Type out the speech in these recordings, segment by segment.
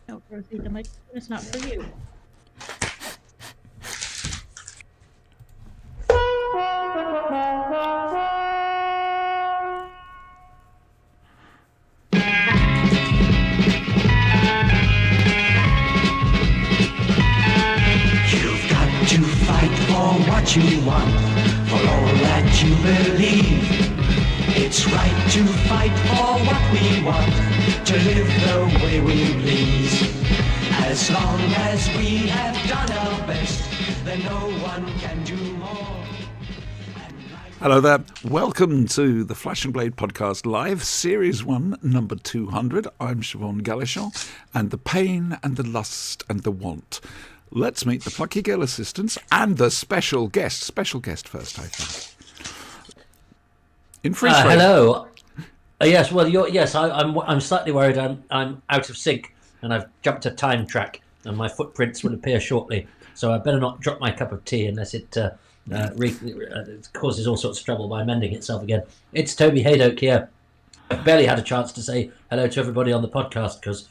No, Rosie, the microphone is not for you. You've got to fight for what you want, for all that you believe. It's right to fight for what we want, to live the way we please. As long as we have done our best, then no one can do more. Hello there. Welcome to the Flash and Blade Podcast Live, Series 1, number 200. I'm Siobhan Galichon, and the pain and the lust and the want. Let's meet the plucky girl assistants and the special guest first, I think. In freeze frame. Hello. Yes. Well, I'm slightly worried. I'm out of sync, and I've jumped a time track, and my footprints will appear shortly. So I better not drop my cup of tea unless it causes all sorts of trouble by mending itself again. It's Toby Haydock here. I've barely had a chance to say hello to everybody on the podcast because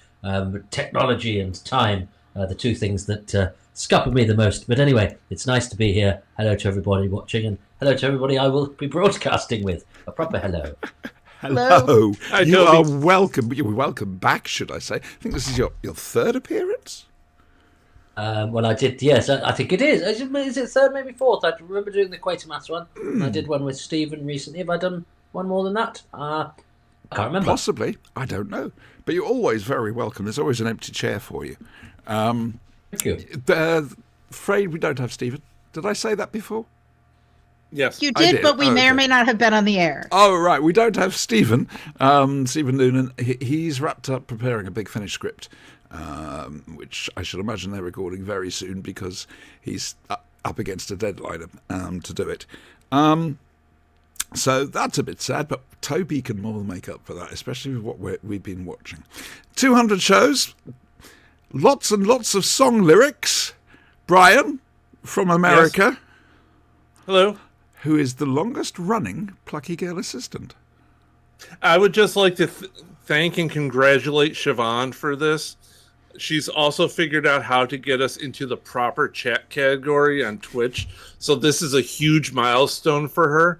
technology and time are the two things that scupper me the most. But anyway, it's nice to be here. Hello to everybody watching, and hello to everybody I will be broadcasting with. A proper hello. Hello. Hi, You Toby. are welcome. You're welcome back, should I say. I think this is your third appearance? Well, I did, yes, I think it is. Is it third, maybe fourth? I remember doing the Quatermass one. I did one with Stephen recently. Have I done one more than that? I can't remember. Possibly. I don't know. But you're always very welcome. There's always an empty chair for you. Thank you. Afraid we don't have Stephen. Did I say that before? Yes. You I did, did. but we may or Okay. may not have been on the air. Oh, right. We don't have Stephen. Stephen Noonan. He's wrapped up preparing a Big Finish script, which I should imagine they're recording very soon because he's up against a deadline to do it. So that's a bit sad, but Toby can more than make up for that, especially with what we've been watching. 200 shows, lots and lots of song lyrics. Brian from America, Hello. who is the longest running Plucky Girl assistant. I would just like to thank and congratulate Siobhan for this. She's also figured out how to get us into the proper chat category on Twitch. So this is a huge milestone for her.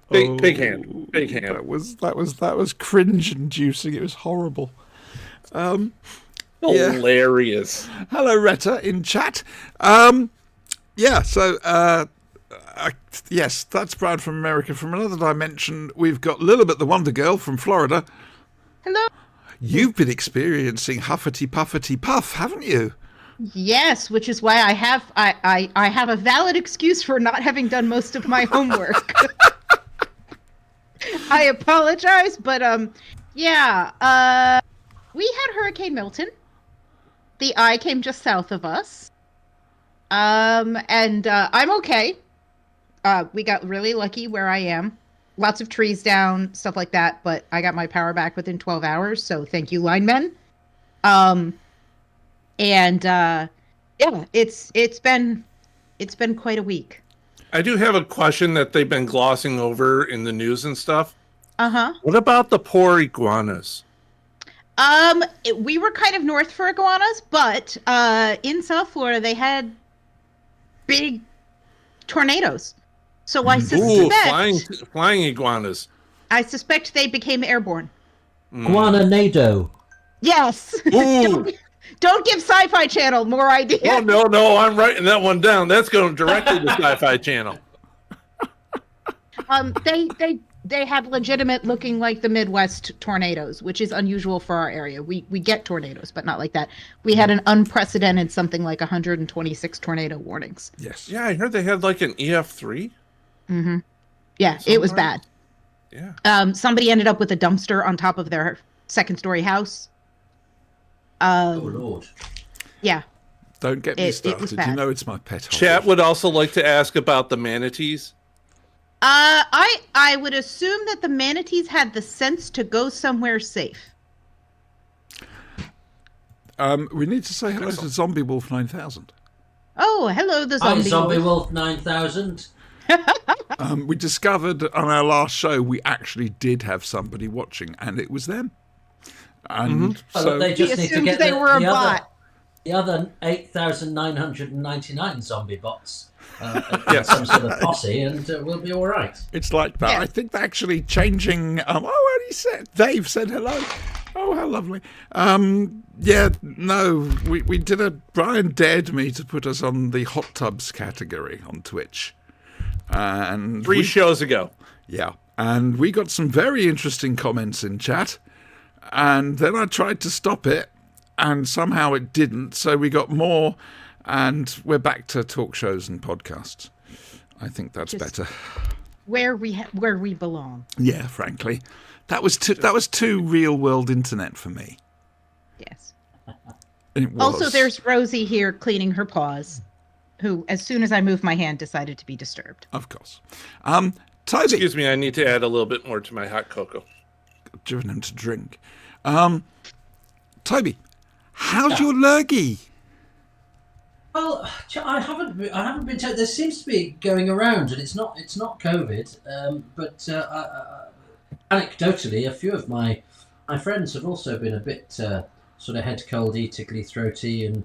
Big hand. Big hand. That was cringe inducing. It was horrible. Yeah. Hilarious. Hello, Retta in chat. Yes, that's Brian from America. From another dimension, we've got Lilibet the Wonder Girl from Florida. Hello. You've been experiencing huffety puffety puff, haven't you? Yes, which is why I have a valid excuse for not having done most of my homework. I apologize, but we had Hurricane Milton. The eye came just south of us. I'm okay. We got really lucky where I am. Lots of trees down, stuff like that, but I got my power back within 12 hours, so thank you, linemen. It's been quite a week. I do have a question that they've been glossing over in the news and stuff. Uh-huh. What about the poor iguanas? We were kind of north for iguanas, but in South Florida they had big tornadoes. So I Ooh, suspect flying iguanas. I suspect they became airborne. Guananado. Yes. Ooh. Don't give Sci-Fi Channel more ideas. Oh, no, I'm writing that one down. That's going directly to Sci-Fi Channel. They had legitimate looking like the Midwest tornadoes, which is unusual for our area. We get tornadoes, but not like that. We had an unprecedented something like 126 tornado warnings. Yes. Yeah, I heard they had like an EF3. Mm-hmm. Yeah, it was Somewhere? bad. Yeah. Somebody ended up with a dumpster on top of their second-story house. Oh, Lord. Yeah. Don't get me It was started. You bad. know it's my pet hobby. Chat would also like to ask about the manatees. I would assume that the manatees had the sense to go somewhere safe. We need to say hello to Zombie Wolf 9000. Oh, hello, the Hi, zombie. Zombie Wolf 9000. We discovered on our last show we actually did have somebody watching, and it was them. And Well, so they He just need to assumed get they were a the bot. the other 8,999 zombie bots, Yes. some sort of posse, and we'll be all right. it's like that. Yeah. I think they're actually changing. What he said? Dave said hello. Oh, how lovely. Yeah, no, we did a. Brian dared me to put us on the hot tubs category on Twitch, and 3 shows ago. yeah, and we got some very interesting comments in chat, and then I tried to stop it, and somehow it didn't. So we got more, and we're back to talk shows and podcasts. I think that's better. Where we belong. Yeah, frankly, that was too real world internet for me. Yes. It was. Also, there's Rosie here cleaning her paws, who, as soon as I moved my hand, decided to be disturbed. Of course. Toby, Excuse me, I need to add a little bit more to my hot cocoa. driven him to drink. Toby, how's your lurgy? Well, I haven't been told. There seems to be going around, and it's not COVID, but anecdotally, a few of my friends have also been a bit sort of head coldy, tickly throaty, and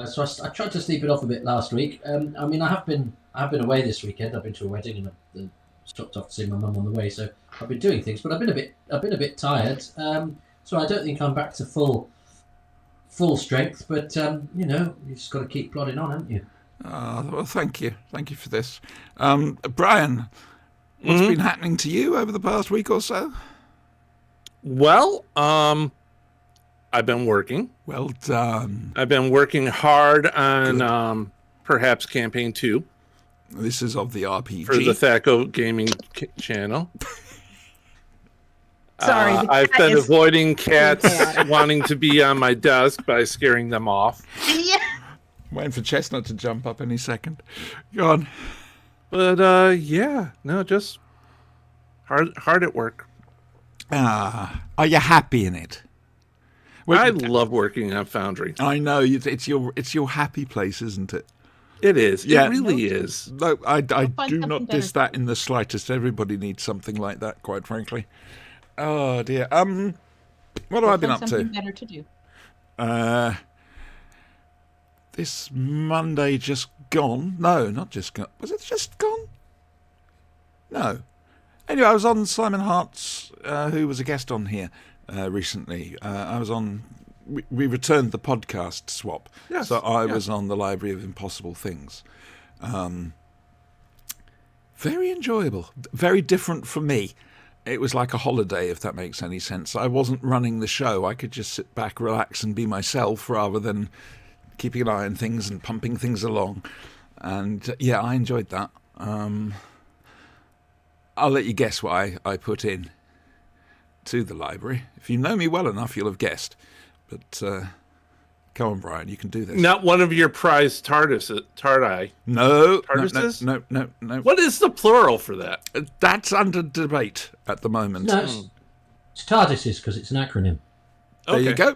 so I tried to sleep it off a bit last week. I mean, I have been away this weekend. I've been to a wedding and I stopped off to see my mum on the way, so I've been doing things, but I've been a bit tired. So I don't think I'm back to full strength, but you know, you just got to keep plodding on, haven't you? Well, thank you for this. Brian, what's been happening to you over the past week or so? Well, I've been working. Well done. I've been working hard on perhaps Campaign 2 This is of the RPG. for the Thaco Gaming channel. Sorry, the I've cat been is avoiding cats chaotic. wanting to be on my desk by scaring them off. Yeah. Waiting for Chestnut to jump up any second. Go on. But yeah, no, just hard at work. Are you happy in it? Well, I love working on Foundry. I know it's your happy place, isn't it? It is. Yeah. It really is. No, I find do something not diss better. that in the slightest. Everybody needs something like that, quite frankly. Oh dear. What have I been up Something to? better to do. This Monday just gone. No, not just gone. Was it just gone? No. Anyway, I was on Simon Hart's, who was a guest on here recently. I was on. We returned the podcast swap, Yes, so I yeah. was on the Library of Impossible Things. Very enjoyable. Very different from me. It was like a holiday, if that makes any sense. I wasn't running the show. I could just sit back, relax, and be myself rather than keeping an eye on things and pumping things along. And yeah, I enjoyed that. I'll let you guess what I put in to the library. If you know me well enough, you'll have guessed. But come on, Brian, you can do this. Not one of your prized Tardai. No. TARDISes? No. What is the plural for that? That's under debate at the moment. No, it's TARDISes because it's an acronym. There you go.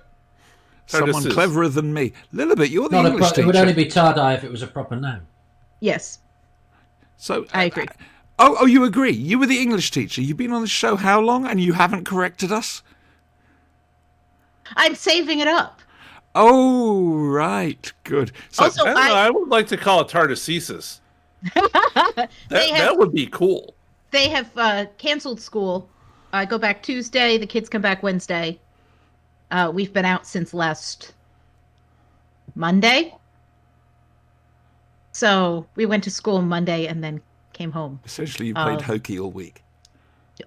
Someone TARDISes. cleverer than me. Lilibet, you're the Not English it teacher. would only be TARDI if it was a proper noun. Yes, So I agree. Oh, you agree? You were the English teacher. You've been on the show how long, and you haven't corrected us? I'm saving it up. Oh, right. Good. So, Also, I don't know, I would like to call it Tardisesis. That would be cool. They have canceled school. I go back Tuesday. The kids come back Wednesday. We've been out since last Monday. So we went to school Monday and then came home. essentially, you played hokey all week.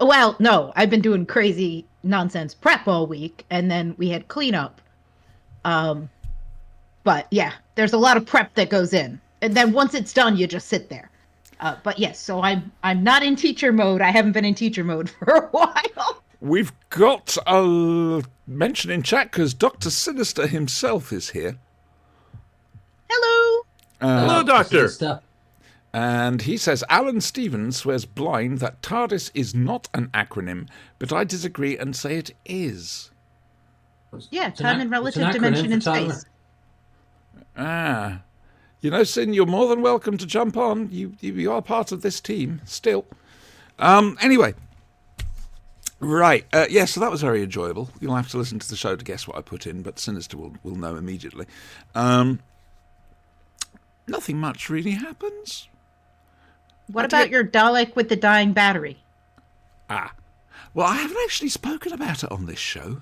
Well, no, I've been doing crazy nonsense prep all week, and then we had cleanup. But yeah, there's a lot of prep that goes in, and then once it's done, you just sit there. But yes, so I'm not in teacher mode. I haven't been in teacher mode for a while. We've got a mention in chat because Dr. Sinister himself is here. Hello. Hello, Doctor. Stuff. And he says, Alan Stevens swears blind that TARDIS is not an acronym, but I disagree and say it is. Yeah, It's time and it's relative an acronym dimension for in time- space. Ah. You know, Sin, you're more than welcome to jump on. You are part of this team still. Anyway, Right. Yeah, so that was very enjoyable. You'll have to listen to the show to guess what I put in, but Sinister will know immediately. Nothing much really happens. What about your Dalek with the dying battery? Well, I haven't actually spoken about it on this show.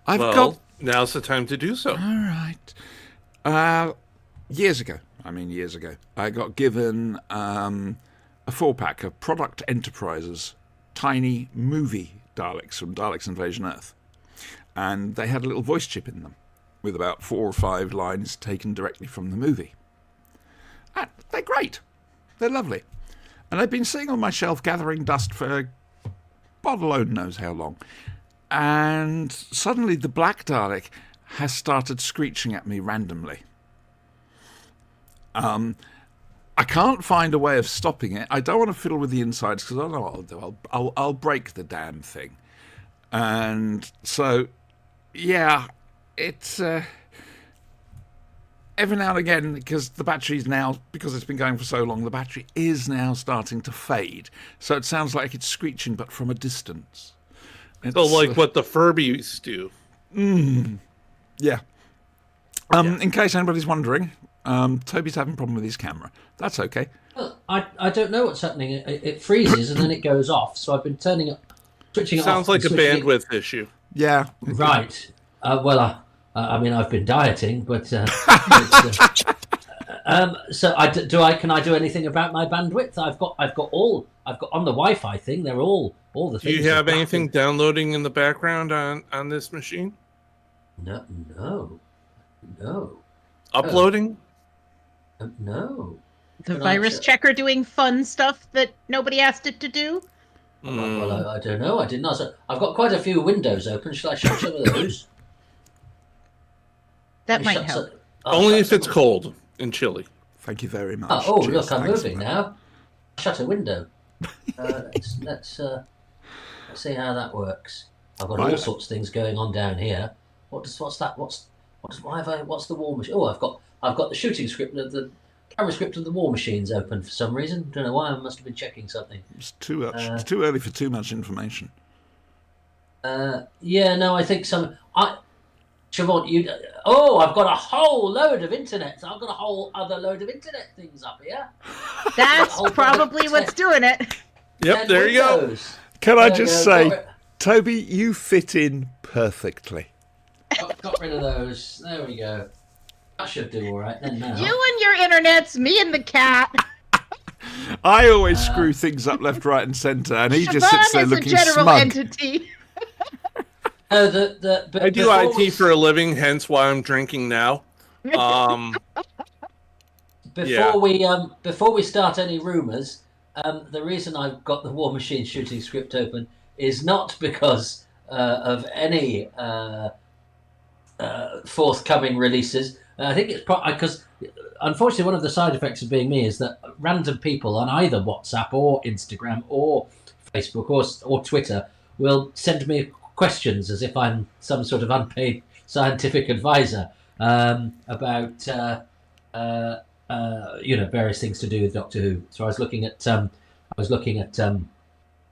Now's the time to do so. All right. Years ago, I got given a 4-pack of Product Enterprises tiny movie Daleks from Daleks Invasion Earth. And they had a little voice chip in them with about 4 or 5 lines taken directly from the movie. And they're great. They're lovely. And they've been sitting on my shelf gathering dust for God alone knows how long. And suddenly the Black Dalek has started screeching at me randomly. I can't find a way of stopping it. I don't want to fiddle with the insides because I don't know what I'll do. I'll break the damn thing. And so, yeah, it's every now and again, because the battery's now, because it's been going for so long, the battery is now starting to fade. So it sounds like it's screeching, but from a distance. So like what the Furbies do. Yeah. In case anybody's wondering, Toby's having a problem with his camera. That's okay. Well, I don't know what's happening. It freezes and then it goes off. So I've been switching it off. Sounds like a bandwidth issue. Yeah. Right. Well, I mean, I've been dieting, but so can I do anything about my bandwidth? I've got on the Wi-Fi thing. They're all the things. Do you have anything downloading in the background on this machine? No. Uploading? No. The virus checker doing fun stuff that nobody asked it to do? Well, I don't know. I didn't know. So I've got quite a few windows open. Shall I shut some of those? That might help. Only if it's cold and chilly. Thank you very much. Oh, look, I'm moving now. Shut a window. Let's see how that works. I've got all sorts of things going on down here. What's that? What's the war machine? Oh, I've got the shooting script of the camera script of the War Machines open for some reason. Don't know why. I must have been checking something. It's too much. It's too early for too much information. Yeah, no, I think some. Siobhan, I've got a whole load of internet. I've got a whole other load of internet things up here. That's probably what's doing it. Yep, there you go. Can I just say, Toby, you fit in perfectly. Got rid of those. There we go. That should do all right then now. You and your internets, me and the cat. I always screw things up left, right, and centre, and he just sits there looking smug. Is a general smug. Entity. I do IT for a living, hence why I'm drinking now. Before we start any rumours, the reason I've got the War Machine shooting script open is not because of any forthcoming releases. I think it's because, unfortunately, one of the side effects of being me is that random people on either WhatsApp or Instagram or Facebook or Twitter will send me questions as if I'm some sort of unpaid scientific advisor about various things to do with Doctor Who. So I was looking at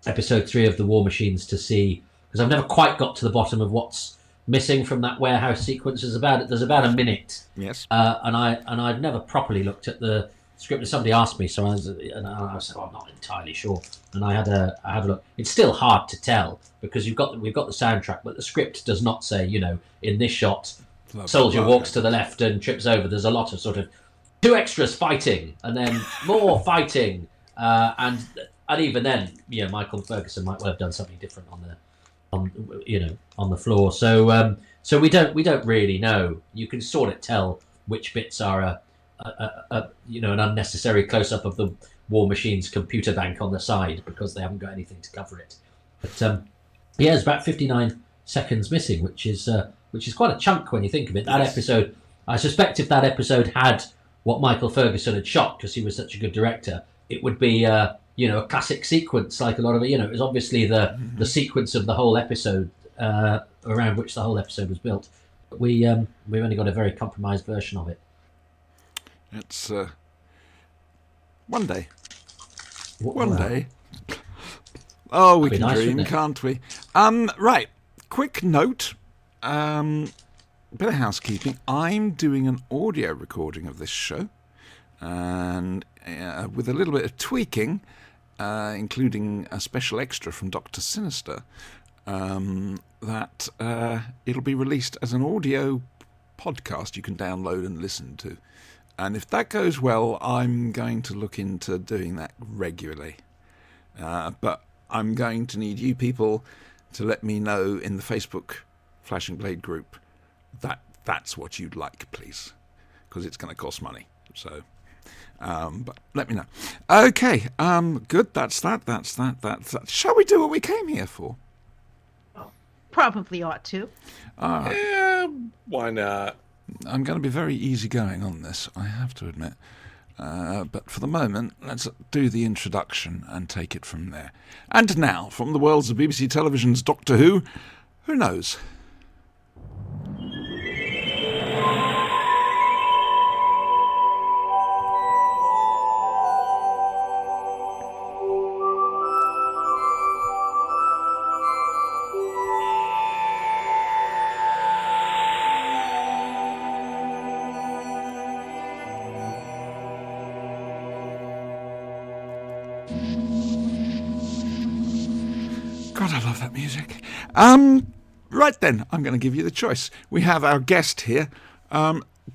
episode 3 of the War Machines to see, because I've never quite got to the bottom of what's missing from that warehouse sequence. There's about a minute. Yes. And I'd never properly looked at the script. Somebody asked me, so I said, I'm not entirely sure. And I had a look. It's still hard to tell because we've got the soundtrack, but the script does not say, in this shot, soldier walks to the left and trips over. There's a lot of sort of 2 extras fighting and then more fighting, and even then, Michael Ferguson might well have done something different on the floor. So we don't really know. You can sort of tell which bits are an unnecessary close up of the War Machine's computer bank on the side because they haven't got anything to cover it. But it's about 59 seconds missing, which is quite a chunk when you think of it. That episode, I suspect, if that episode had what Michael Ferguson had shot, because he was such a good director, it would be a classic sequence, like a lot of it. It was obviously the sequence of the whole episode around which the whole episode was built. But we've only got a very compromised version of it. It's one day. Oh, we That'd can be nice, dream, wouldn't it? can't we? Right. Quick note. Bit of housekeeping. I'm doing an audio recording of this show, and with a little bit of tweaking, including a special extra from Dr. Sinister, that it'll be released as an audio podcast you can download and listen to. And if that goes well, I'm going to look into doing that regularly. But I'm going to need you people to let me know in the Facebook Flash and Blade group that that's what you'd like, please, because it's going to cost money. So, but let me know. Okay, good. That's that. Shall we do what we came here for? Probably ought to. Yeah, why not? I'm going to be very easygoing on this, I have to admit. But for the moment, let's do the introduction and take it from there. And now, from the worlds of BBC Television's Doctor Who knows? God, I love that music. Right then, I'm going to give you the choice. We have our guest here.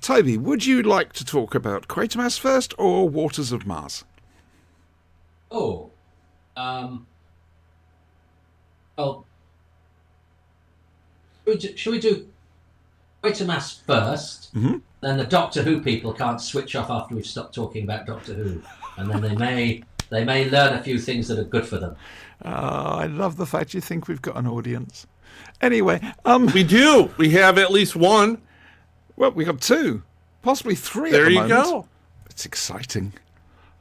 Toby, would you like to talk about Quatermass first or Waters of Mars? Oh, well, should we do Quatermass first? Mm-hmm. Then the Doctor Who people can't switch off after we've stopped talking about Doctor Who, and then they may learn a few things that are good for them. I love the fact you think we've got an audience. Anyway, We do. We have at least one. well, we got two, possibly three. There at the you moment. go. It's exciting.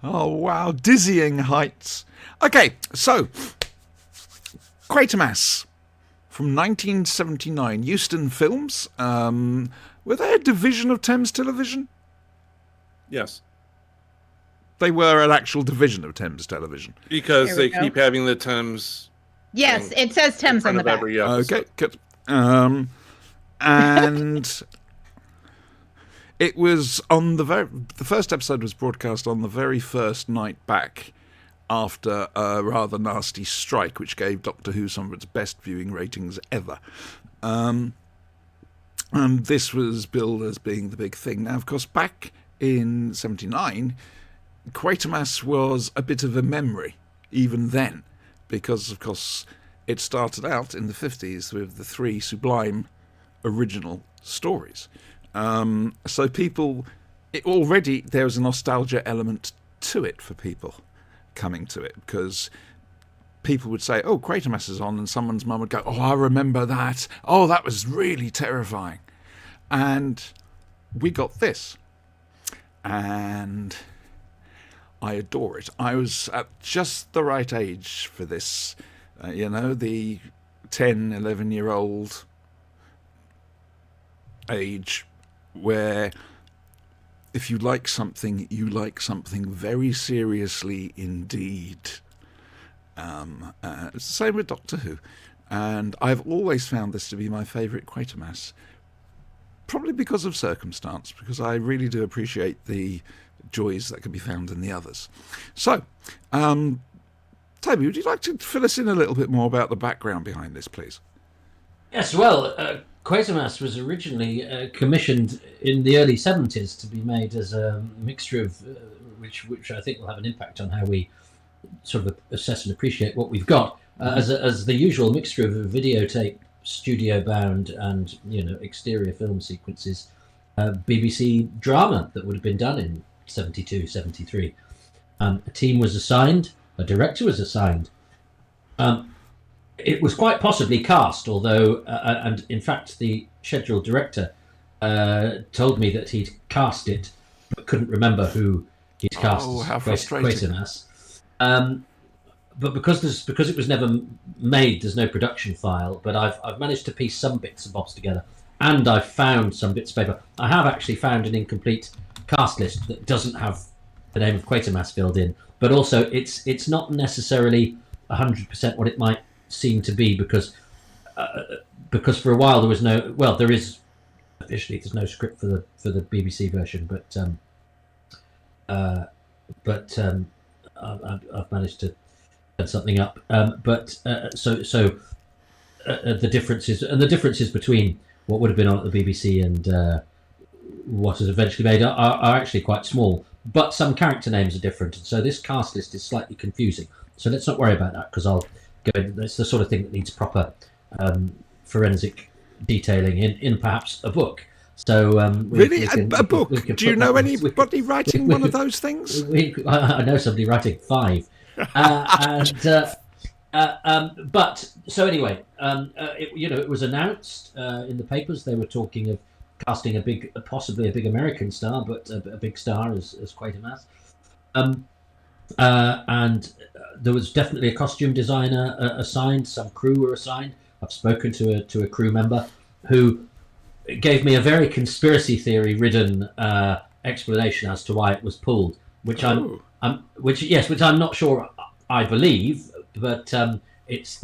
Oh wow, dizzying heights. Okay, so Quatermass from 1979, Euston Films. Were they a division of Thames Television? Yes, They were an actual division of Thames Television. because There they we go. keep having the Thames Yes, it says in Thames on front the of back. every episode. Okay, good. And it was on the first episode was broadcast on the very first night back after a rather nasty strike, which gave Doctor Who some of its best viewing ratings ever. And this was billed as being the big thing. Now, of course, back in '79, Quatermass was a bit of a memory, even then, because, of course, it started out in the 50s with the three Sublime original stories. So people, already there was a nostalgia element to it for people coming to it, because people would say, oh, Quatermass is on, and someone's mum would go, oh, I remember that. Oh, that was really terrifying. And we got this. And I adore it. I was at just the right age for this. The 10, 11-year-old age where if you like something, you like something very seriously indeed. It's the same with Doctor Who. And I've always found this to be my favourite Quatermass. Probably because of circumstance, because I really do appreciate the joys that can be found in the others. So, Toby, would you like to fill us in a little bit more about the background behind this, please? Yes, well, Quatermass was originally commissioned in the early 70s to be made as a mixture of, which I think will have an impact on how we sort of assess and appreciate what we've got, as the usual mixture of a videotape, studio-bound, and exterior film sequences, BBC drama that would have been done in 72, 73. A team was assigned, a director was assigned. It was quite possibly cast, although, and in fact, the scheduled director told me that he'd cast it, but couldn't remember who he'd cast Oh, how as frustrating. Quatermass. But because it was never made, there's no production file. But I've managed to piece some bits and bobs together, and I've found some bits of paper. I have actually found an incomplete cast list that doesn't have the name of Quatermass filled in, but also it's not necessarily 100% what it might seem to be, because for a while there was no. Well, there is officially there's no script for the BBC version, but I've managed to set something up. The differences between what would have been on at the BBC and what is eventually made are actually quite small. But some character names are different, and so this cast list is slightly confusing. So let's not worry about that, because I'll go. It's the sort of thing that needs proper forensic detailing in perhaps a book. So really, a book? Do you know anybody writing one of those things? I know somebody writing 5. But so anyway, it was announced in the papers. They were talking of casting possibly a big American star, but a big star as Quatermass. And there was definitely a costume designer assigned. Some crew were assigned. I've spoken to a crew member who gave me a very conspiracy theory ridden explanation as to why it was pulled, which I'm not sure I believe, but this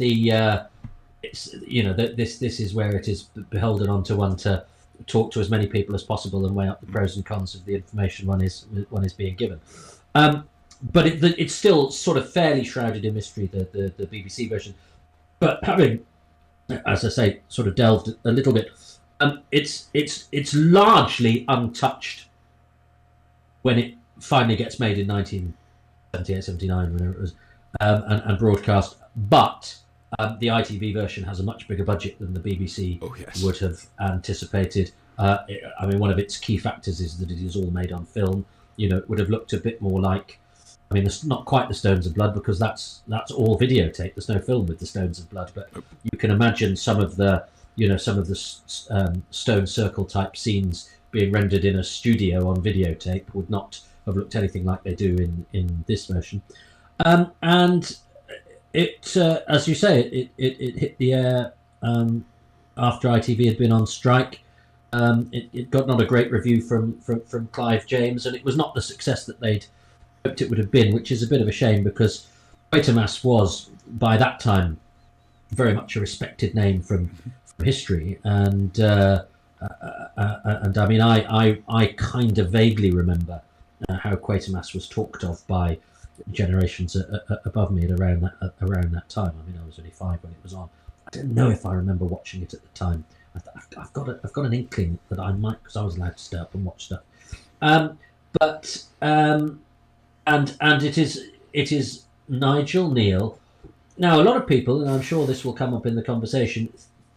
is where it is beholden onto one to talk to as many people as possible and weigh up the pros and cons of the information one is being given. But it's still sort of fairly shrouded in mystery, the BBC version. But having, as I say, sort of delved a little bit, it's largely untouched when it finally gets made in 1978, 79, whenever it was, and broadcast. But the ITV version has a much bigger budget than the BBC would have anticipated. One of its key factors is that it is all made on film. It would have looked a bit more like, it's not quite the Stones of Blood, because that's all videotape. There's no film with the Stones of Blood, but you can imagine some of the Stone Circle type scenes being rendered in a studio on videotape would not have looked anything like they do in this version. And it, as you say, it hit the air after ITV had been on strike. It got not a great review from Clive James, and it was not the success that they'd hoped it would have been, which is a bit of a shame, because Quatermass was by that time very much a respected name from history, and I kind of vaguely remember how Quatermass was talked of by generations above me at around that time. I was only 5 when it was on. I don't know if I remember watching it at the time. I've got an inkling that I might, because I was allowed to stay up and watch stuff. And it is Nigel Kneale. Now, a lot of people, and I'm sure this will come up in the conversation,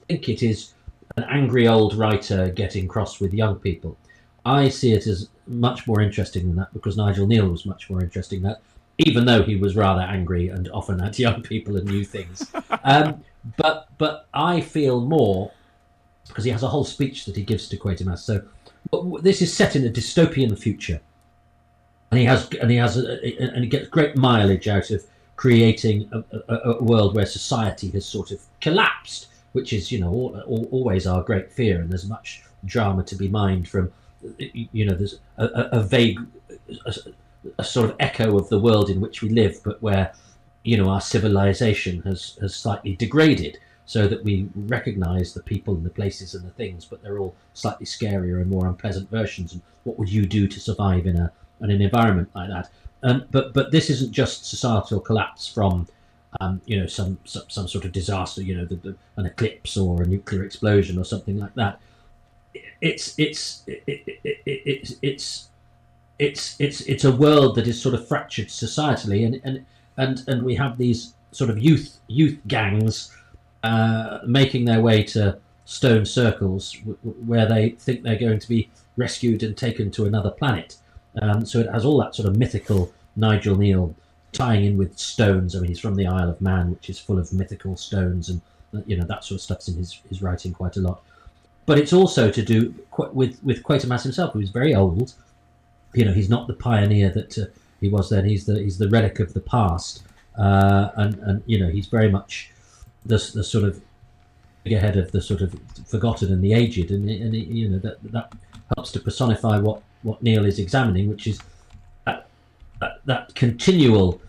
think it is an angry old writer getting cross with young people. I see it as much more interesting than that, because Nigel Kneale was much more interesting than that, even though he was rather angry and often at young people and new things. But I feel more, because he has a whole speech that he gives to Quatermass. So this is set in a dystopian future, and he gets great mileage out of creating a world where society has sort of collapsed, which is always our great fear. And there's much drama to be mined from there's a vague a sort of echo of the world in which we live, but where our civilization has slightly degraded, so that we recognize the people and the places and the things, but they're all slightly scarier and more unpleasant versions. And what would you do to survive in an environment like that? But this isn't just societal collapse from some sort of disaster, an eclipse or a nuclear explosion or something like that. It's a world that is sort of fractured societally, and we have these sort of youth gangs making their way to stone circles where they think they're going to be rescued and taken to another planet. So it has all that sort of mythical Nigel Kneale tying in with stones. He's from the Isle of Man, which is full of mythical stones, and that sort of stuff's in his writing quite a lot. But it's also to do with Quatermass himself, who's very old. He's not the pioneer that he was then. He's the relic of the past, and he's very much the sort of figurehead of the sort of forgotten and the aged, and that helps to personify what Kneale is examining, which is that continual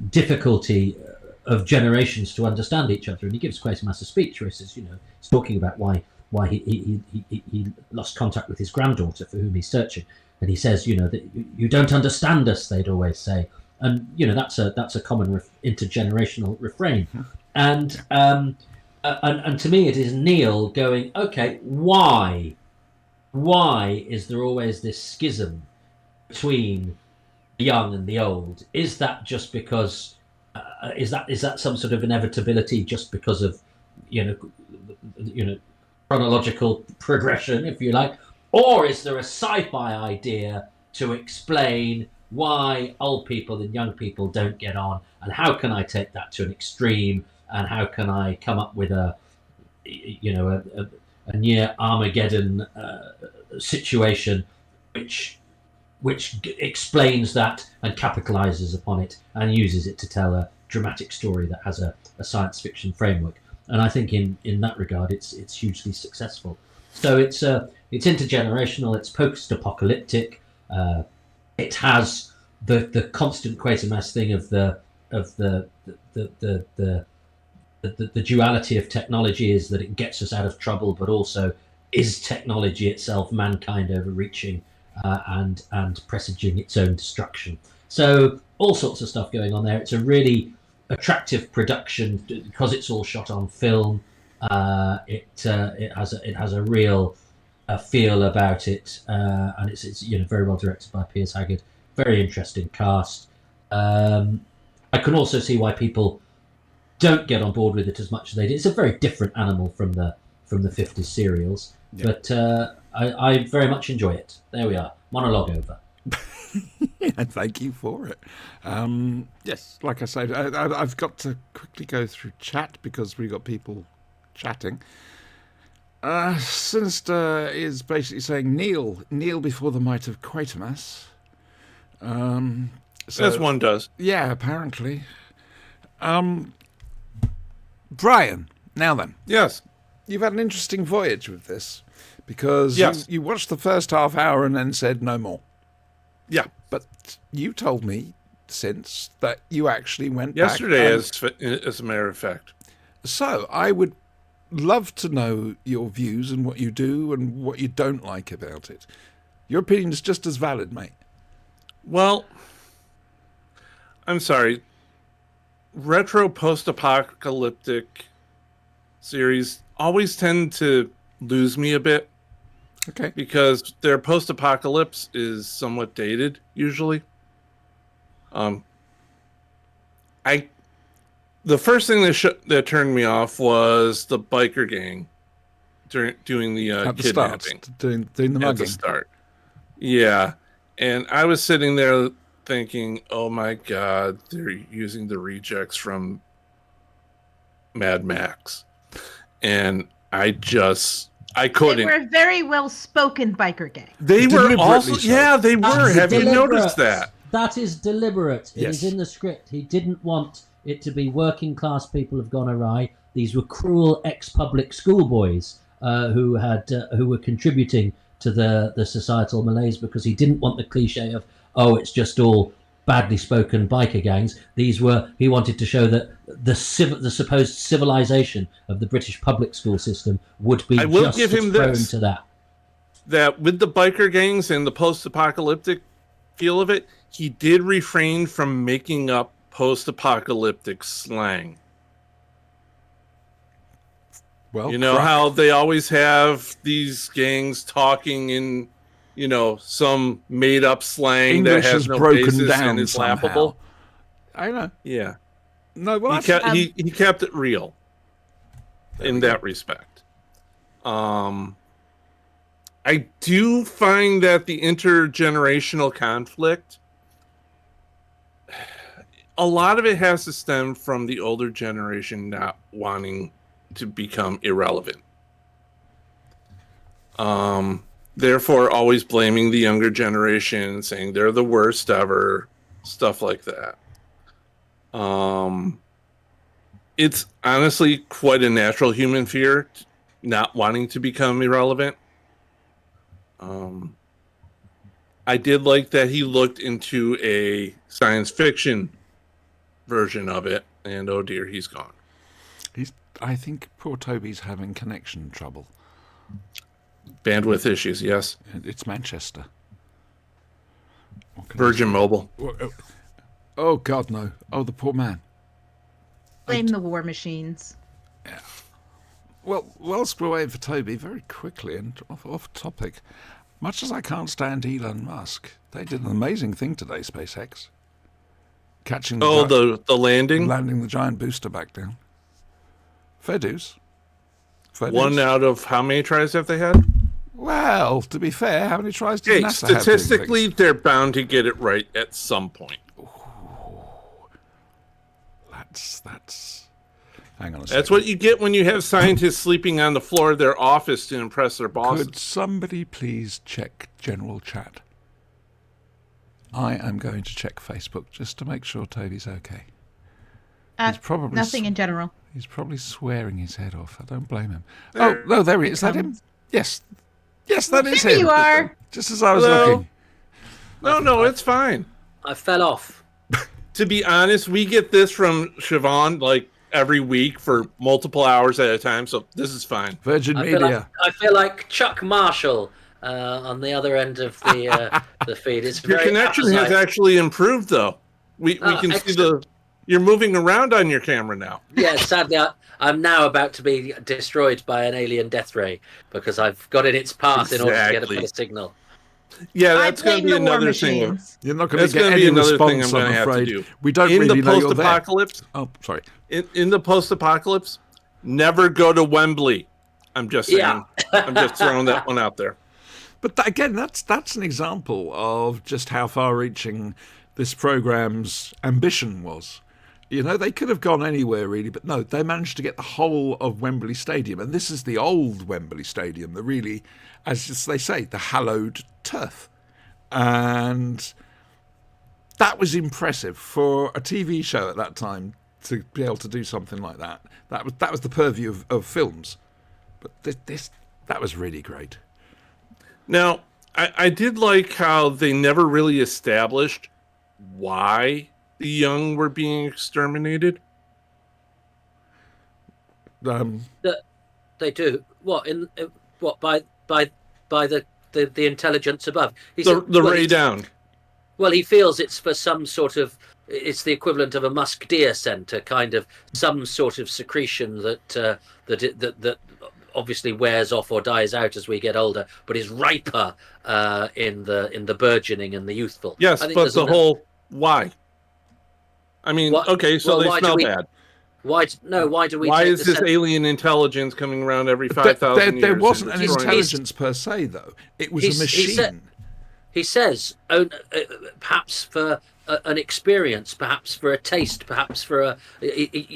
difficulty of generations to understand each other. And he gives Quatermass a speech where he says, he's talking about why he lost contact with his granddaughter for whom he's searching, and he says, that you don't understand us, they'd always say, and that's a common intergenerational refrain, and to me it is Neil going, okay, why is there always this schism between the young and the old? Is that just because is that some sort of inevitability just because of chronological progression, if you like, or is there a sci-fi idea to explain why old people and young people don't get on, and how can I take that to an extreme, and how can I come up with a near Armageddon situation which explains that and capitalizes upon it and uses it to tell a dramatic story that has a science fiction framework. And I think in that regard, it's hugely successful. So it's intergenerational. It's post-apocalyptic. It has the constant Quatermass thing of the duality of technology, is that it gets us out of trouble, but also is technology itself mankind overreaching and presaging its own destruction. So all sorts of stuff going on there. It's a really attractive production because it's all shot on film. It has a real feel about it, and it's very well directed by Piers Haggard. Very interesting cast. I can also see why people don't get on board with it as much as they did. It's a very different animal from the 50s serials, but I very much enjoy it. There we are. Monologue over. Yeah, thank you for it. Yes, like I say, I've got to quickly go through chat because we've got people chatting. Sinister is basically saying kneel before the might of Quatermass. As one does. Yeah, apparently. Brian, now then. Yes. You've had an interesting voyage with this because Yes. you watched the first half hour and then said no more. Yeah. But you told me since that you actually went Yesterday, back as a matter of fact. So I would love to know your views and what you do and what you don't like about it. Your opinion is just as valid, mate. Well, I'm sorry. Retro post-apocalyptic series always tend to lose me a bit. Okay. Because their post-apocalypse is somewhat dated, usually. The first thing that turned me off was the biker gang doing the At the start, kidnapping. doing the mugging. At the start. Yeah. And I was sitting there thinking, oh my God, they're using the rejects from Mad Max. And I couldn't. They were a very well-spoken biker gang. They were Deliberately also, so. yeah, they were. That's Have you deliberate. noticed that? That is deliberate. It Yes. is in the script. He didn't want it to be working class people have gone awry. These were cruel ex-public schoolboys who were contributing to the societal malaise, because he didn't want the cliche of, oh, it's just all badly spoken biker gangs. He wanted to show that the supposed civilization of the British public school system would be I will just give as him prone this. to that. That with the biker gangs and the post-apocalyptic feel of it, he did refrain from making up post-apocalyptic slang. Well, You know how they always have these gangs talking in, some made-up slang English that has has no broken basis down and is somehow. laughable. I know. Yeah, No, well, he that's- kept he kept it real in that respect. I do find that the intergenerational conflict, a lot of it has to stem from the older generation not wanting to become irrelevant. Therefore, always blaming the younger generation, saying they're the worst ever, stuff like that. It's honestly quite a natural human fear, not wanting to become irrelevant. I did like that he looked into a science fiction version of it, and oh dear, he's gone. I think poor Toby's having connection trouble. Bandwidth issues, yes. It's Manchester. What can I Virgin say? Mobile. Oh, God, no. Oh, the poor man. Blame the war machines. Well, whilst we're waiting for Toby, very quickly and off topic, much as I can't stand Elon Musk, they did an amazing thing today, SpaceX. Catching The landing. landing the giant booster back down. Fair dues. Fair One dues. out of how many tries have they had? Well, to be fair, how many tries did Hey, NASA have doing statistically, things? they're bound to get it right at some point. That's. Hang on a second. That's what you get when you have scientists sleeping on the floor of their office to impress their bosses. Could somebody please check general chat? I am going to check Facebook just to make sure Toby's okay. He's probably Nothing in general. He's probably swearing his head off. I don't blame him. Oh, no, there he is. Is that him? Yes. Yes, that is There him. you are. Just as I was Hello? looking. No, it's fine. I fell off. To be honest, we get this from Siobhan like every week for multiple hours at a time, so this is fine. Virgin I feel, Media. I feel like Chuck Marshall on the other end of the feed. It's Your very connection has apposite. actually improved, though. We can see excellent. you're moving around on your camera now. Yeah, sadly, I'm now about to be destroyed by an alien death ray because I've got in its path in order to get a Exactly. better signal. Yeah, I that's going to blame be the war another thing. machines. You're not going That's to get going to any be another thing I'm response, going to I'm have to afraid. do. We don't In really the know you're there. post-apocalypse, Oh, sorry. in the post-apocalypse, never go to Wembley. I'm just saying. Yeah. I'm just throwing that one out there. But again, that's an example of just how far-reaching this program's ambition was. You know, they could have gone anywhere really, but no, they managed to get the whole of Wembley Stadium, and this is the old Wembley Stadium, the really, as they say, the hallowed turf. And that was impressive for a TV show at that time to be able to do something like that. That was the purview of films, but that was really great. Now, I did like how they never really established why the young were being exterminated. They do what by the intelligence above. He The said- well, ray he's- down. Well, he feels it's for some sort of. It's the equivalent of a musk deer center, kind of some sort of secretion that obviously wears off or dies out as we get older, but is riper in the burgeoning and the youthful. Yes, I think but there's the enough- whole why? I mean, What- okay, so well, they why do smell we- bad. Why do we? Why take is the this sen- alien intelligence coming around every There 5,000 years? there and wasn't an destroying- intelligence per se, though. It was a He's- he machine. said- He says, perhaps for an experience, perhaps for a taste, perhaps for a.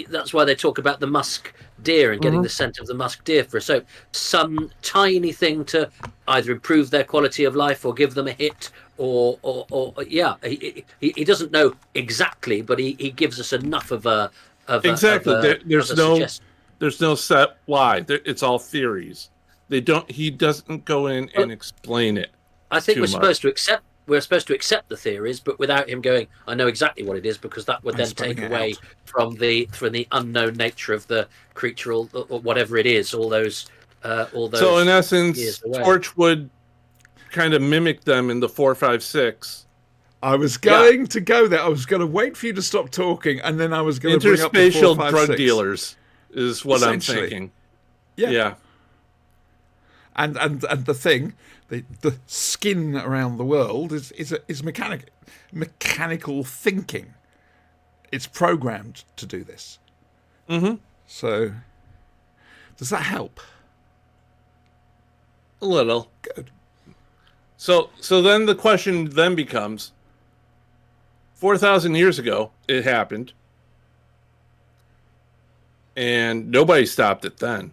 That's why they talk about the musk deer and getting the scent of the musk deer for a soap. Some tiny thing to either improve their quality of life or give them a hit, or yeah. He doesn't know exactly, but he gives us enough of a. Exactly. There's of a no suggestion. there's no set why. It's all theories. He doesn't go in and explain it. I think too we're much. supposed to accept the theories, but without him going, I know exactly what it is, because that would then spelling take it away out. from the unknown nature of the creature or whatever it is. All those. So in essence, years away. Torch would kind of mimic them in the 456. I was going to go there. I was going to wait for you to stop talking, and then I was going to bring up the Interspatial 4, 5, drug 6. dealers is what I'm Essentially. thinking. Yeah. Yeah. And the thing, the skin around the world is mechanical thinking. It's programmed to do this. Mm-hmm. So, does that help? A little. Good. So then the question then becomes, 4,000 years ago, it happened. And nobody stopped it then.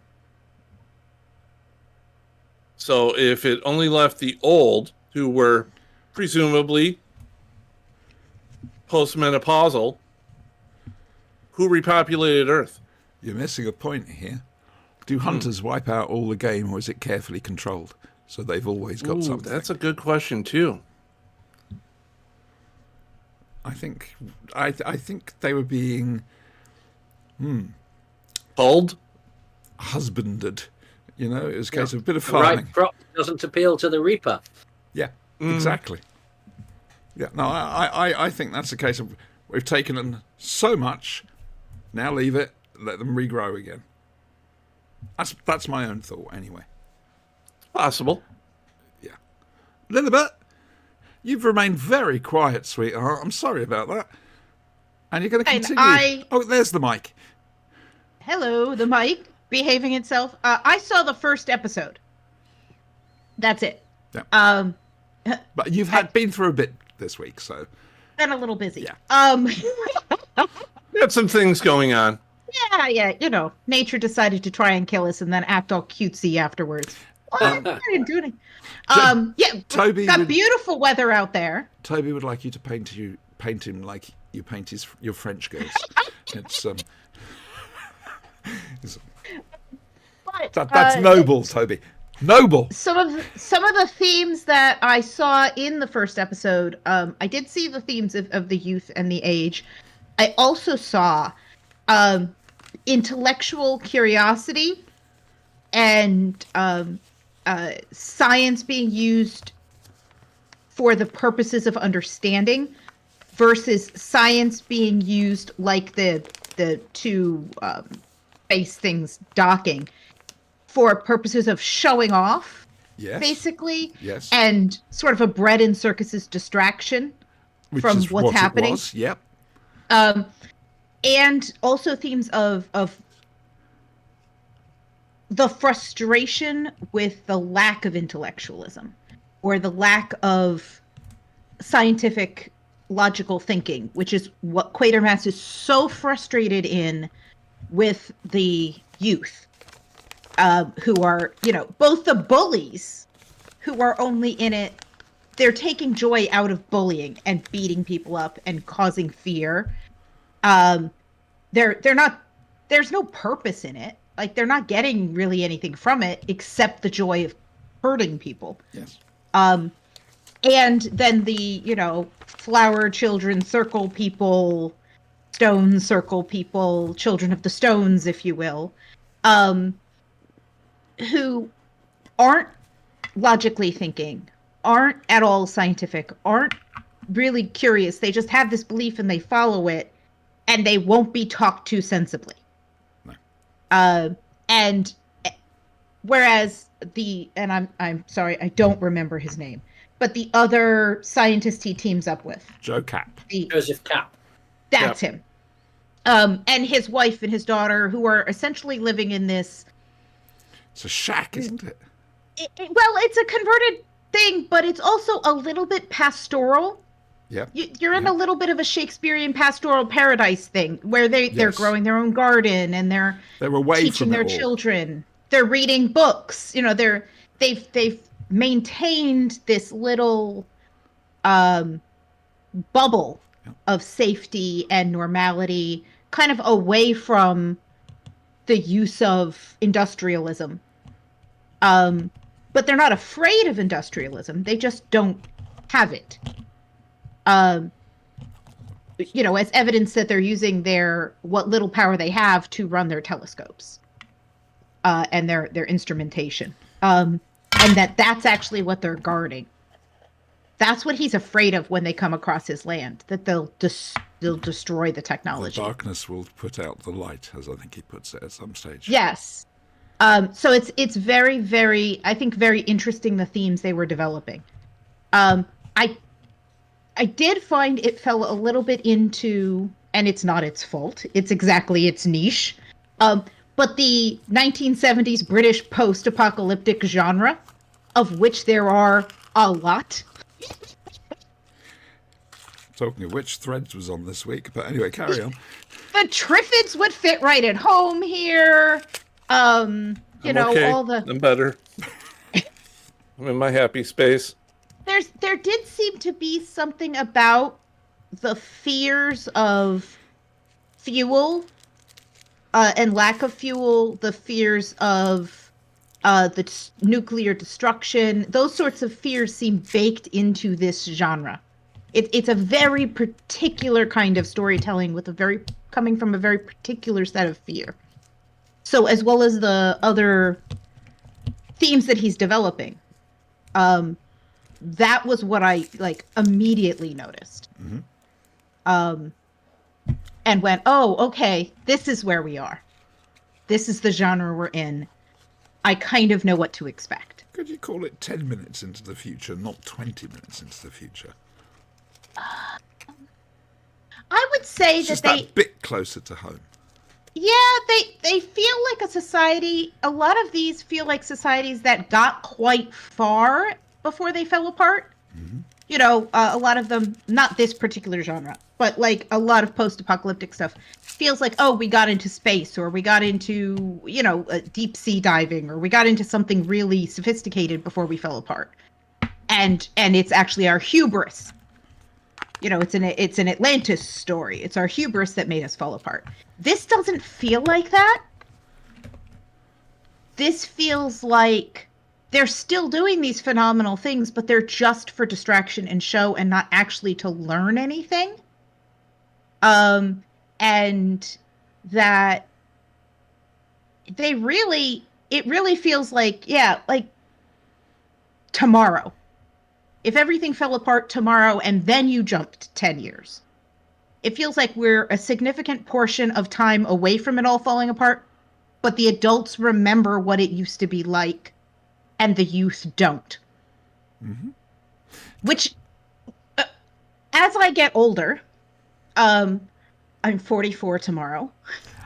So if it only left the old, who were presumably postmenopausal, who repopulated Earth? You're missing a point here. Do hunters wipe out all the game, or is it carefully controlled? So they've always got Ooh, something. that's a good question, too. I think they were being Hold. husbanded. You know, it was a case of a bit of The farming. right crop doesn't appeal to the reaper. Yeah, exactly. Yeah, no, I think that's the case of we've taken them so much, now leave it, let them regrow again. That's my own thought anyway. Possible. Yeah. Lilibet, you've remained very quiet, sweetheart. I'm sorry about that. And you're going to And continue. Oh, there's the mic. Hello, the mic behaving itself. I saw the first episode. That's it. Yeah. But you've been through a bit this week, so Been a little busy. Yeah. We had some things going on. Yeah, you know, nature decided to try and kill us and then act all cutesy afterwards. I didn't do anything. Yeah, Toby got would- beautiful weather out there. Toby would like you to paint him like you paint your French girls. It's But, that's noble, Toby. Noble. Some of the themes that I saw in the first episode, I did see the themes of the youth and the age. I also saw intellectual curiosity and science being used for the purposes of understanding versus science being used like the two space things docking for purposes of showing off, Yes. basically, Yes. and sort of a bread and circuses distraction Which from is what's what happening. It was. Yep. And also themes of the frustration with the lack of intellectualism or the lack of scientific logical thinking, which is what Quatermass is so frustrated in with the youth, who are, you know, both the bullies who are only in it, they're taking joy out of bullying and beating people up and causing fear. They're not, there's no purpose in it. Like, they're not getting really anything from it except the joy of hurting people. Yes. And then the, you know, flower children circle people, stone circle people, children of the stones, if you will, who aren't logically thinking, aren't at all scientific, aren't really curious. They just have this belief and they follow it, and they won't be talked to sensibly. No. And whereas and I'm sorry, I don't remember his name, but the other scientist he teams up with, Joe Cap. Joseph Cap. that's him. And his wife and his daughter, who are essentially living in this. It's a shack, isn't it? Well, it's a converted thing, but it's also a little bit pastoral. Yeah. You're in a little bit of a Shakespearean pastoral paradise thing where they're Yes. growing their own garden and they're away teaching from their it all. children. They're reading books. You know, they've maintained this little bubble of safety and normality, kind of away from the use of industrialism. But they're not afraid of industrialism. They just don't have it. You know, as evidence that they're using what little power they have to run their telescopes, and their instrumentation. And that's actually what they're guarding. That's what he's afraid of when they come across his land, that they'll destroy the The technology. darkness will put out the light, as I think he puts it at some stage. Yes. So it's very, very, I think, very interesting, the themes they were developing. I did find it fell a little bit into, and it's not its fault, it's exactly its niche, but the 1970s British post-apocalyptic genre, of which there are a lot. Talking of which, Threads was on this week, but anyway, carry on. The Triffids would fit right at home here. You know, okay. all the... I'm better. I'm in my happy space. There did seem to be something about the fears of fuel and lack of fuel, the fears of nuclear destruction. Those sorts of fears seem baked into this genre. It's a very particular kind of storytelling with coming from a very particular set of fear. So as well as the other themes that he's developing, that was what I like immediately noticed. And went, oh, okay, this is where we are. This is the genre we're in. I kind of know what to expect. Could you call it 10 minutes into the future, not 20 minutes into the future? I would say It's just that that bit closer to home. yeah, they feel like a society. A lot of these feel like societies that got quite far before they fell apart. You know, a lot of them, not this particular genre, but like a lot of post-apocalyptic stuff feels like, oh, we got into space, or we got into, you know, deep sea diving, or we got into something really sophisticated before we fell apart. And it's actually our hubris. You know, it's an Atlantis story. It's our hubris that made us fall apart. This doesn't feel like that. This feels like they're still doing these phenomenal things, but they're just for distraction and show and not actually to learn anything. And that it really feels like, yeah, like tomorrow. If everything fell apart tomorrow and then you jumped 10 years, it feels like we're a significant portion of time away from it all falling apart, but the adults remember what it used to be like and the youth don't. Which, as I get older, I'm 44 tomorrow.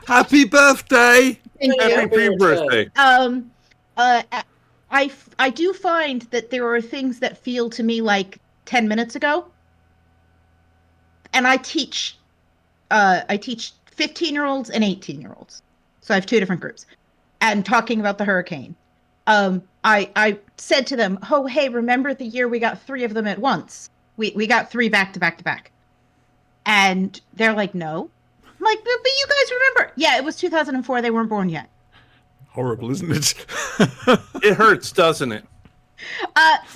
Happy birthday! Thank you. Happy birthday. I do find that there are things that feel to me like 10 minutes ago. And I teach 15-year-olds and 18-year-olds. So I have two different groups. And talking about the hurricane. I said to them, oh, hey, remember the year we got 3 of them at once? We got 3 back to back to back. And they're like, no. I'm like, but you guys remember. Yeah, it was 2004. They weren't born yet. Horrible, isn't it? It hurts, doesn't it?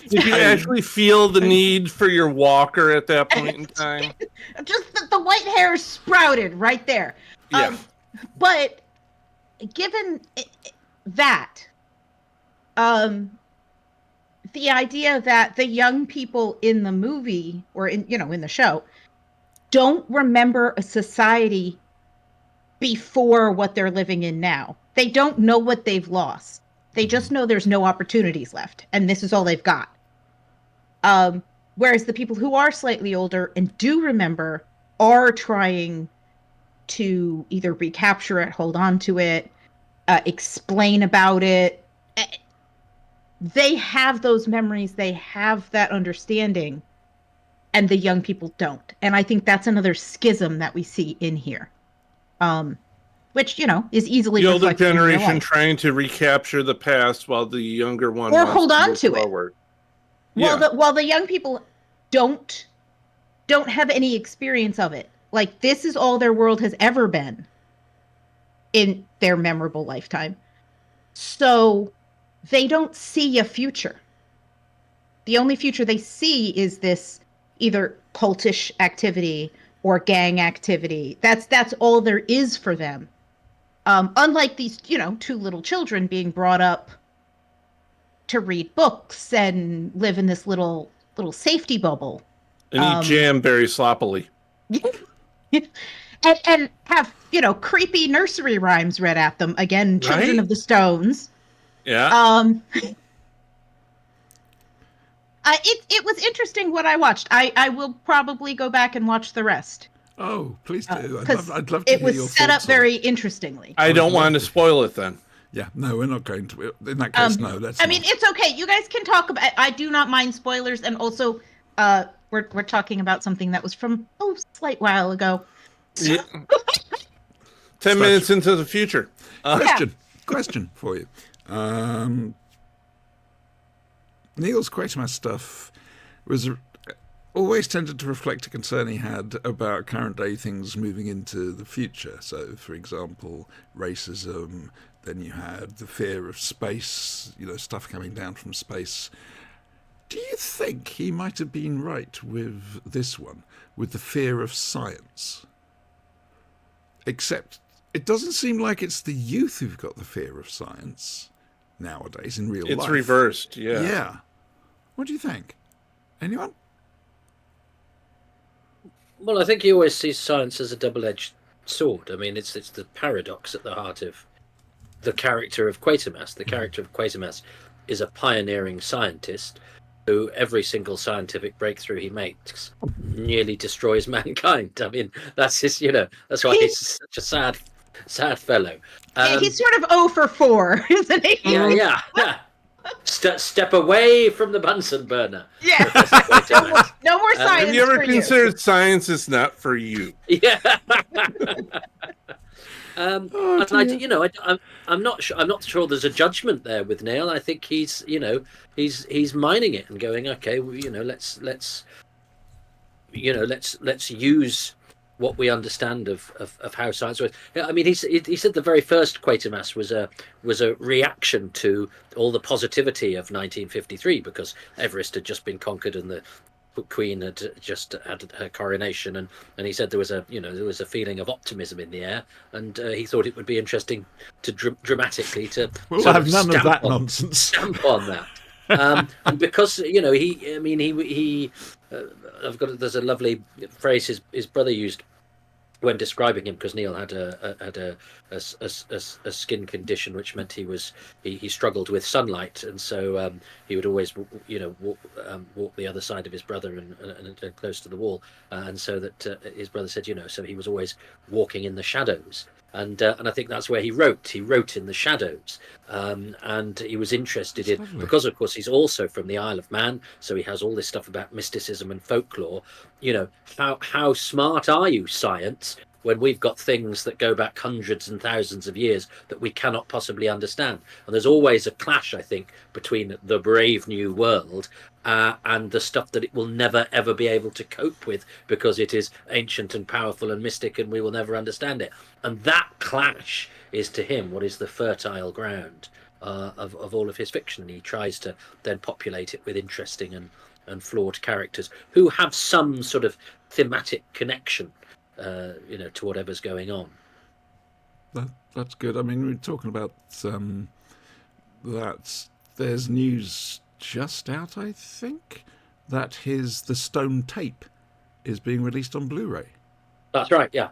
Did you actually feel the need for your walker at that point in time? Just the white hair sprouted right there. Yeah. But given that, the idea that the young people in the movie or in the show don't remember a society before what they're living in now. They don't know what they've lost. They just know there's no opportunities left, and this is all they've got. Whereas the people who are slightly older and do remember are trying to either recapture it, hold on to it, explain about it. They have those memories. They have that understanding, and the young people don't. And I think that's another schism that we see in here. Which, is easily the older reflected in real generation life. trying to recapture the past while the younger one Or wants hold on move to it. forward. While the young people don't have any experience of it. Like, this is all their world has ever been in their memorable lifetime. So they don't see a future. The only future they see is this either cultish activity or gang activity. That's all there is for them. Unlike these, 2 little children being brought up to read books and live in this little safety bubble. And eat jam very sloppily. and have, creepy nursery rhymes read at them. Again, Children Right? of the Stones. Yeah. It was interesting what I watched. I will probably go back and watch the rest. Oh, please do. Because I'd love to it hear your was set up thoughts on it. very interestingly. I don't want to spoil it then. Yeah, no, we're not going to. In that case, no. Let's I not. mean, it's okay. You guys can talk about. I do not mind spoilers, and also, we're talking about something that was from a slight while ago. Yeah. 10 minutes into the future. Question for you. Neil's Quatermass stuff was always tended to reflect a concern he had about current day things moving into the future. So, for example, racism. Then you had the fear of space, stuff coming down from space. Do you think he might have been right with this one, with the fear of science? Except it doesn't seem like it's the youth who've got the fear of science nowadays in real life. It's reversed, yeah. Yeah. What do you think? Anyone? Well, I think he always sees science as a double-edged sword. I mean, it's the paradox at the heart of the character of Quatermass. The character of Quatermass is a pioneering scientist who every single scientific breakthrough he makes nearly destroys mankind. I mean, that's his, that's why he's such a sad fellow. He's sort of 0 for 4, isn't he? Yeah. Step away from the Bunsen burner. Yeah. No more science. Have you ever for considered science is not for you? Yeah. And I'm not sure. I'm not sure there's a judgment there with Neil. I think he's mining it and going, okay, well, let's use what we understand of how science works. I mean, he said the very first Quatermass was a reaction to all the positivity of 1953 because Everest had just been conquered and the Queen had just had her coronation, and he said there was a feeling of optimism in the air, and he thought it would be interesting to dramatically to We'll sort have none of that on, nonsense. stamp on that. And because there's a lovely phrase his brother used when describing him, because Neil had a skin condition which meant he struggled with sunlight, and so he would always walk the other side of his brother and close to the wall, and so that his brother said so he was always walking in the shadows. And I think that's where he wrote. He wrote in the shadows, and he was interested in, because of course he's also from the Isle of Man, so he has all this stuff about mysticism and folklore. How smart are you, science, when we've got things that go back hundreds and thousands of years that we cannot possibly understand? And there's always a clash, I think, between the brave new world and the stuff that it will never ever be able to cope with because it is ancient and powerful and mystic and we will never understand it. And that clash is to him what is the fertile ground of all of his fiction. And he tries to then populate it with interesting and flawed characters who have some sort of thematic connection to whatever's going on. That's good. I mean, we were talking about that there's news just out, I think, that the Stone tape is being released on Blu-ray. That's right, yeah.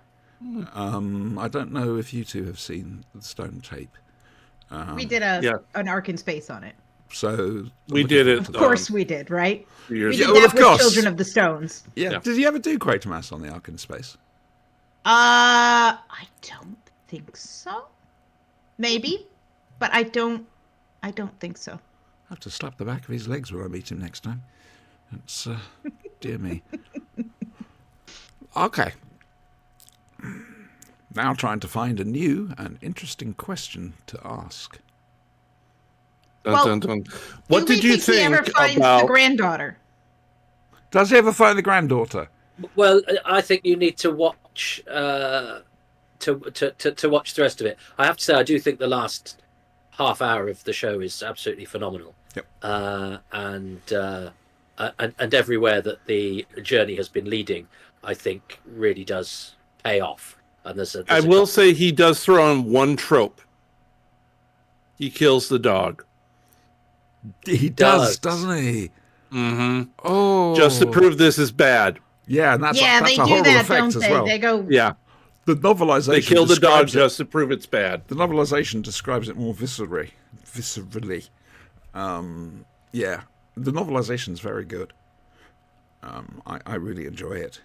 I don't know if you two have seen the Stone tape. We did an Ark in Space on it. So we did it. Of course we did, right? We did Yeah, that well, of with course. Children of the Stones. Yeah. Did you ever do Quatermass on the Ark in Space? I don't think so. Maybe, but I don't think so. I have to slap the back of his legs when I meet him next time. It's dear me. Okay. Now trying to find a new and interesting question to ask. Dun, dun, dun. What do did we you think he ever think finds about? the granddaughter? Does he ever find the granddaughter? Well, I think you need to watch to watch the rest of it. I have to say, I do think the last half hour of the show is absolutely phenomenal. Yep. And everywhere that the journey has been leading, I think really does pay off. And I will say he does throw on one trope. He kills the dog. He does, doesn't he? Mm-hmm. Oh. Just to prove this is bad. Yeah, and that's they a do horrible that, effect don't as they? well. They go. Yeah. The novelization They kill the dog describes it- just to prove it's bad. The novelization describes it more viscerally. Yeah, the novelization is very good. I really enjoy it.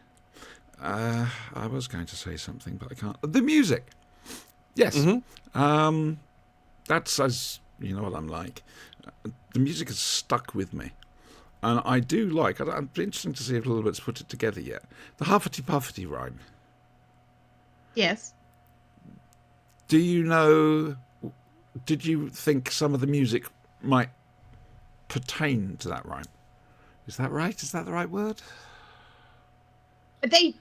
I was going to say something, but I can't. The music. Yes. Mm-hmm. That's, as you know what I'm like. The music has stuck with me. And I do like, it'd be interesting to see if a little bit's put it together yet. The Huffety Puffety rhyme. Yes. Did you think some of the music might pertain to that rhyme? Is that right? Is that the right word? I think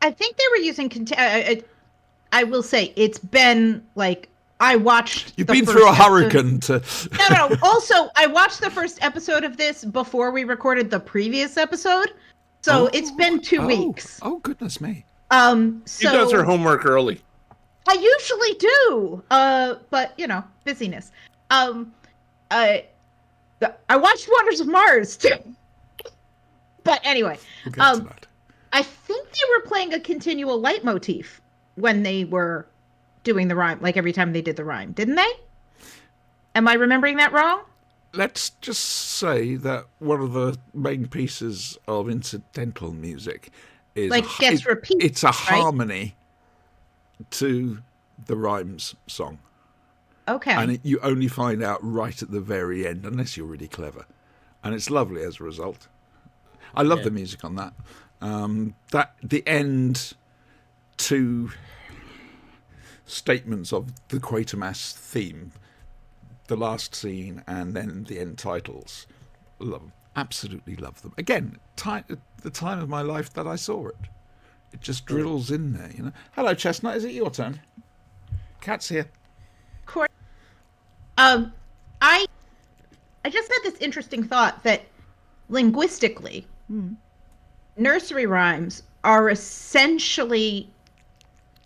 they were using. I will say it's been like I watched. You've the been first through a episode- hurricane to. No. Also, I watched the first episode of this before we recorded the previous episode, so it's been 2 weeks. Oh, goodness me. She does her homework early. I usually do, but busyness. I watched Wonders of Mars too. But anyway, We'll get to that. I think they were playing a continual leitmotif when they were doing the rhyme, like every time they did the rhyme, didn't they? Am I remembering that wrong? Let's just say that one of the main pieces of incidental music is gets repeated. It's a right? harmony to the rhymes song, Okay. and you only find out right at the very end, unless you're really clever, and it's lovely as a result. I love the music on that. That the end two statements of the Quatermass theme, the last scene, and then the end titles. Love them. Absolutely love them. Again, the time of my life that I saw it. It just drills in there, Hello, Chestnut. Is it your turn? Cat's here. I just had this interesting thought that linguistically, nursery rhymes are essentially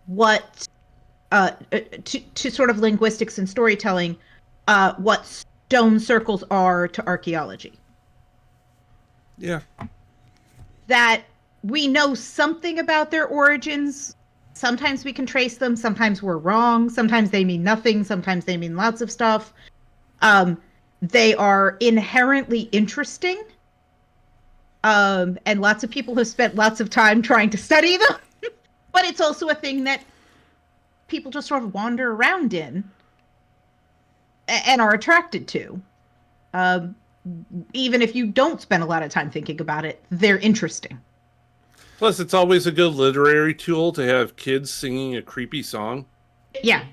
what, to sort of linguistics and storytelling, what stone circles are to archaeology. Yeah. That we know something about their origins. Sometimes we can trace them. Sometimes we're wrong. Sometimes they mean nothing. Sometimes they mean lots of stuff. They are inherently interesting. And lots of people have spent lots of time trying to study them. But it's also a thing that people just sort of wander around in and are attracted to. Even if you don't spend a lot of time thinking about it, they're interesting. Plus, it's always a good literary tool to have kids singing a creepy song. Yeah.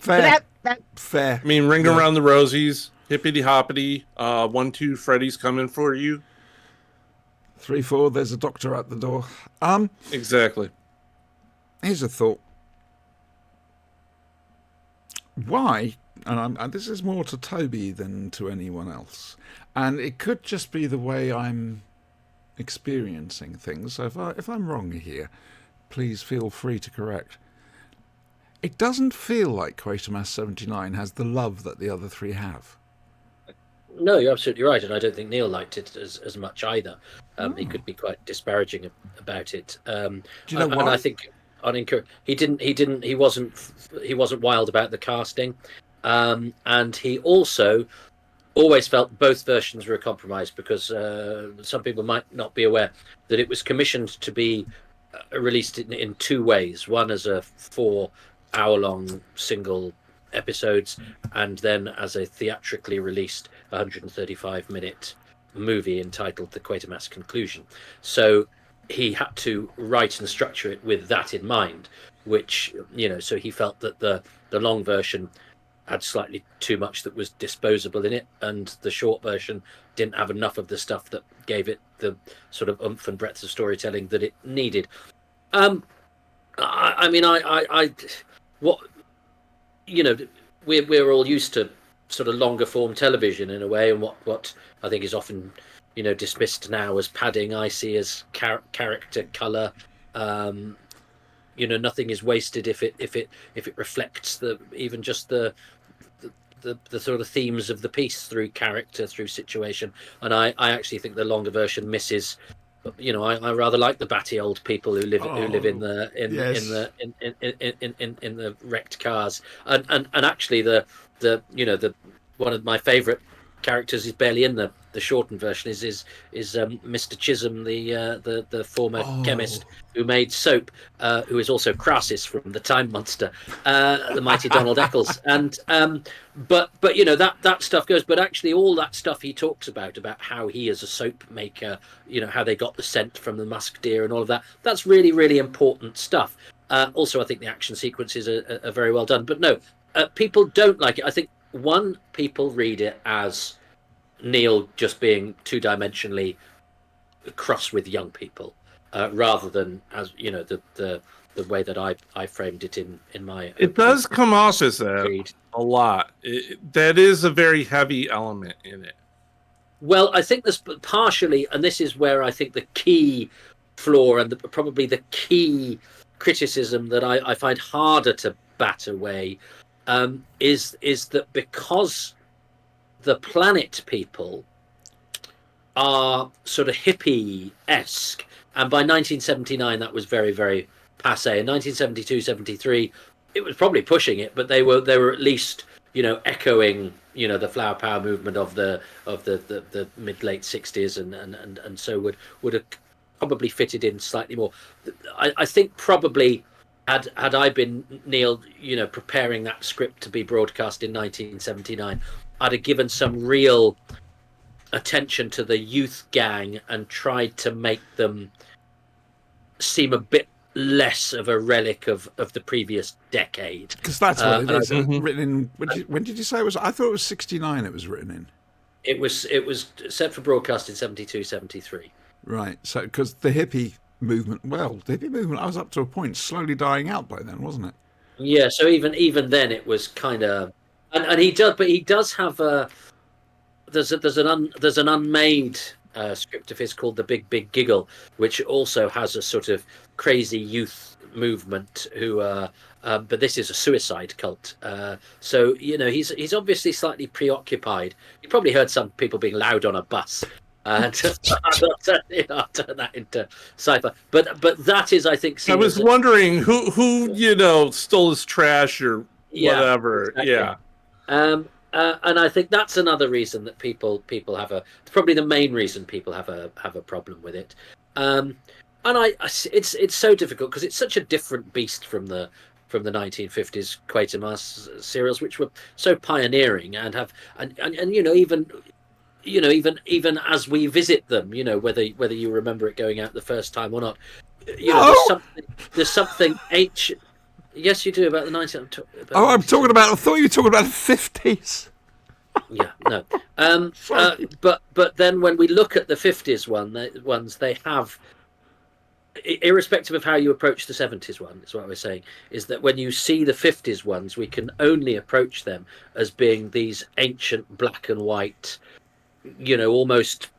Fair. that Fair. I mean, Ring Around the Rosies, Hippity Hoppity, 1, 2, Freddy's coming for you. 3, 4. There's a doctor at the door. Exactly. Here's a thought. Why? And this is more to Toby than to anyone else. And it could just be the way I'm experiencing things. So if I'm wrong here, please feel free to correct. It doesn't feel like Quatermass 79 has the love that the other three have. No, you're absolutely right, and I don't think Neil liked it as much either. He could be quite disparaging about it. Do you know why? And I think he wasn't wild about the casting, and he also always felt both versions were a compromise because some people might not be aware that it was commissioned to be released in 2 ways. One as a 4-hour-long single episodes, and then as a theatrically released 135-minute movie entitled The Quatermass Conclusion. So he had to write and structure it with that in mind, which, so he felt that the long version had slightly too much that was disposable in it, and the short version didn't have enough of the stuff that gave it the sort of oomph and breadth of storytelling that it needed. We're all used to sort of longer form television in a way, and what I think is often dismissed now as padding, I see as character color. Nothing is wasted if it reflects the sort of themes of the piece through character, through situation. And I actually think the longer version misses. I rather like the batty old people who live in the in the wrecked cars, and actually the one of my favourite characters is barely in the shortened version is Mr. Chisholm, the former chemist who made soap, who is also Crassus from the Time Monster, the mighty Donald Eccles, and but that stuff goes. But actually, all that stuff he talks about how he is a soap maker, how they got the scent from the musk deer and all of that. That's really, really important stuff. Also, I think the action sequences are very well done. But no, people don't like it. I think people read it as Neil just being 2-dimensionally cross with young people, rather than as the the way that I framed it in my. It does come off as that Agreed. a lot. That is a very heavy element in it. Well, I think this partially, and this is where I think the key flaw and probably the key criticism that I find harder to bat away is that because the planet people are sort of hippie-esque, and by 1979 that was very, very passe. In 1972, 73, it was probably pushing it, but they were at least, you know, echoing, you know, the flower power movement of the mid late 60s, and so would have probably fitted in slightly more. I think probably had I been Neil, you know, preparing that script to be broadcast in 1979, I'd have given some real attention to the youth gang and tried to make them seem a bit less of a relic of the previous decade. Because that's what it is. Mhm. Written in. When did you say it was? I thought it was 69. It was written in. It was set for broadcast in 72, 73. Right. So because the hippie movement, I was up to a point slowly dying out by then, wasn't it? Yeah, so even then it was kind of, and he does have a there's an unmade script of his called The Big Big Giggle, which also has a sort of crazy youth movement who but this is a suicide cult, so you know he's obviously slightly preoccupied. You probably heard some people being loud on a bus. I'll turn that into sci-fi, but that is, I think. I was wondering who you know stole his trash or whatever. Exactly. Yeah. And I think that's another reason that people have probably the main reason people have a problem with it. And it's so difficult because it's such a different beast from the 1950s Quatermass serials, which were so pioneering and you know even as we visit them, you know, whether you remember it going out the first time or not, you know, there's something ancient. Yes, you do, about the 19. I'm talking about. I thought you were talking about the 50s. Yeah, no. But then when we look at the 50s ones, they have, irrespective of how you approach the 70s one, is what we're saying, is that when you see the 50s ones, we can only approach them as being these ancient black and white, you know, almost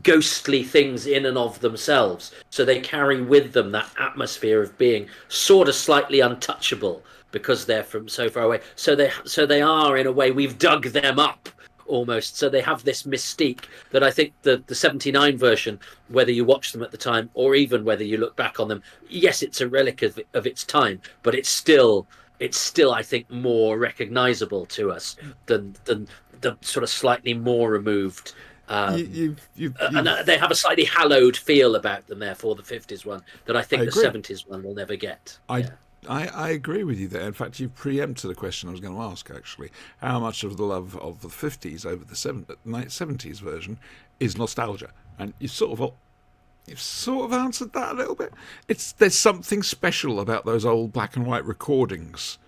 ghostly things in and of themselves. So they carry with them that atmosphere of being sort of slightly untouchable because they're from so far away. So they are, in a way, we've dug them up almost. So they have this mystique that I think the 79 version, whether you watch them at the time or even whether you look back on them, yes, it's a relic of its time, but it's still I think more recognizable to us than the sort of slightly more removed. And they have a slightly hallowed feel about them, therefore, the 50s one, that I think the 70s one will never get. I agree with you there. In fact, you've preempted a question I was going to ask, actually. How much of the love of the 50s over the 70s version is nostalgia? And you've sort of answered that a little bit. There's something special about those old black and white recordings,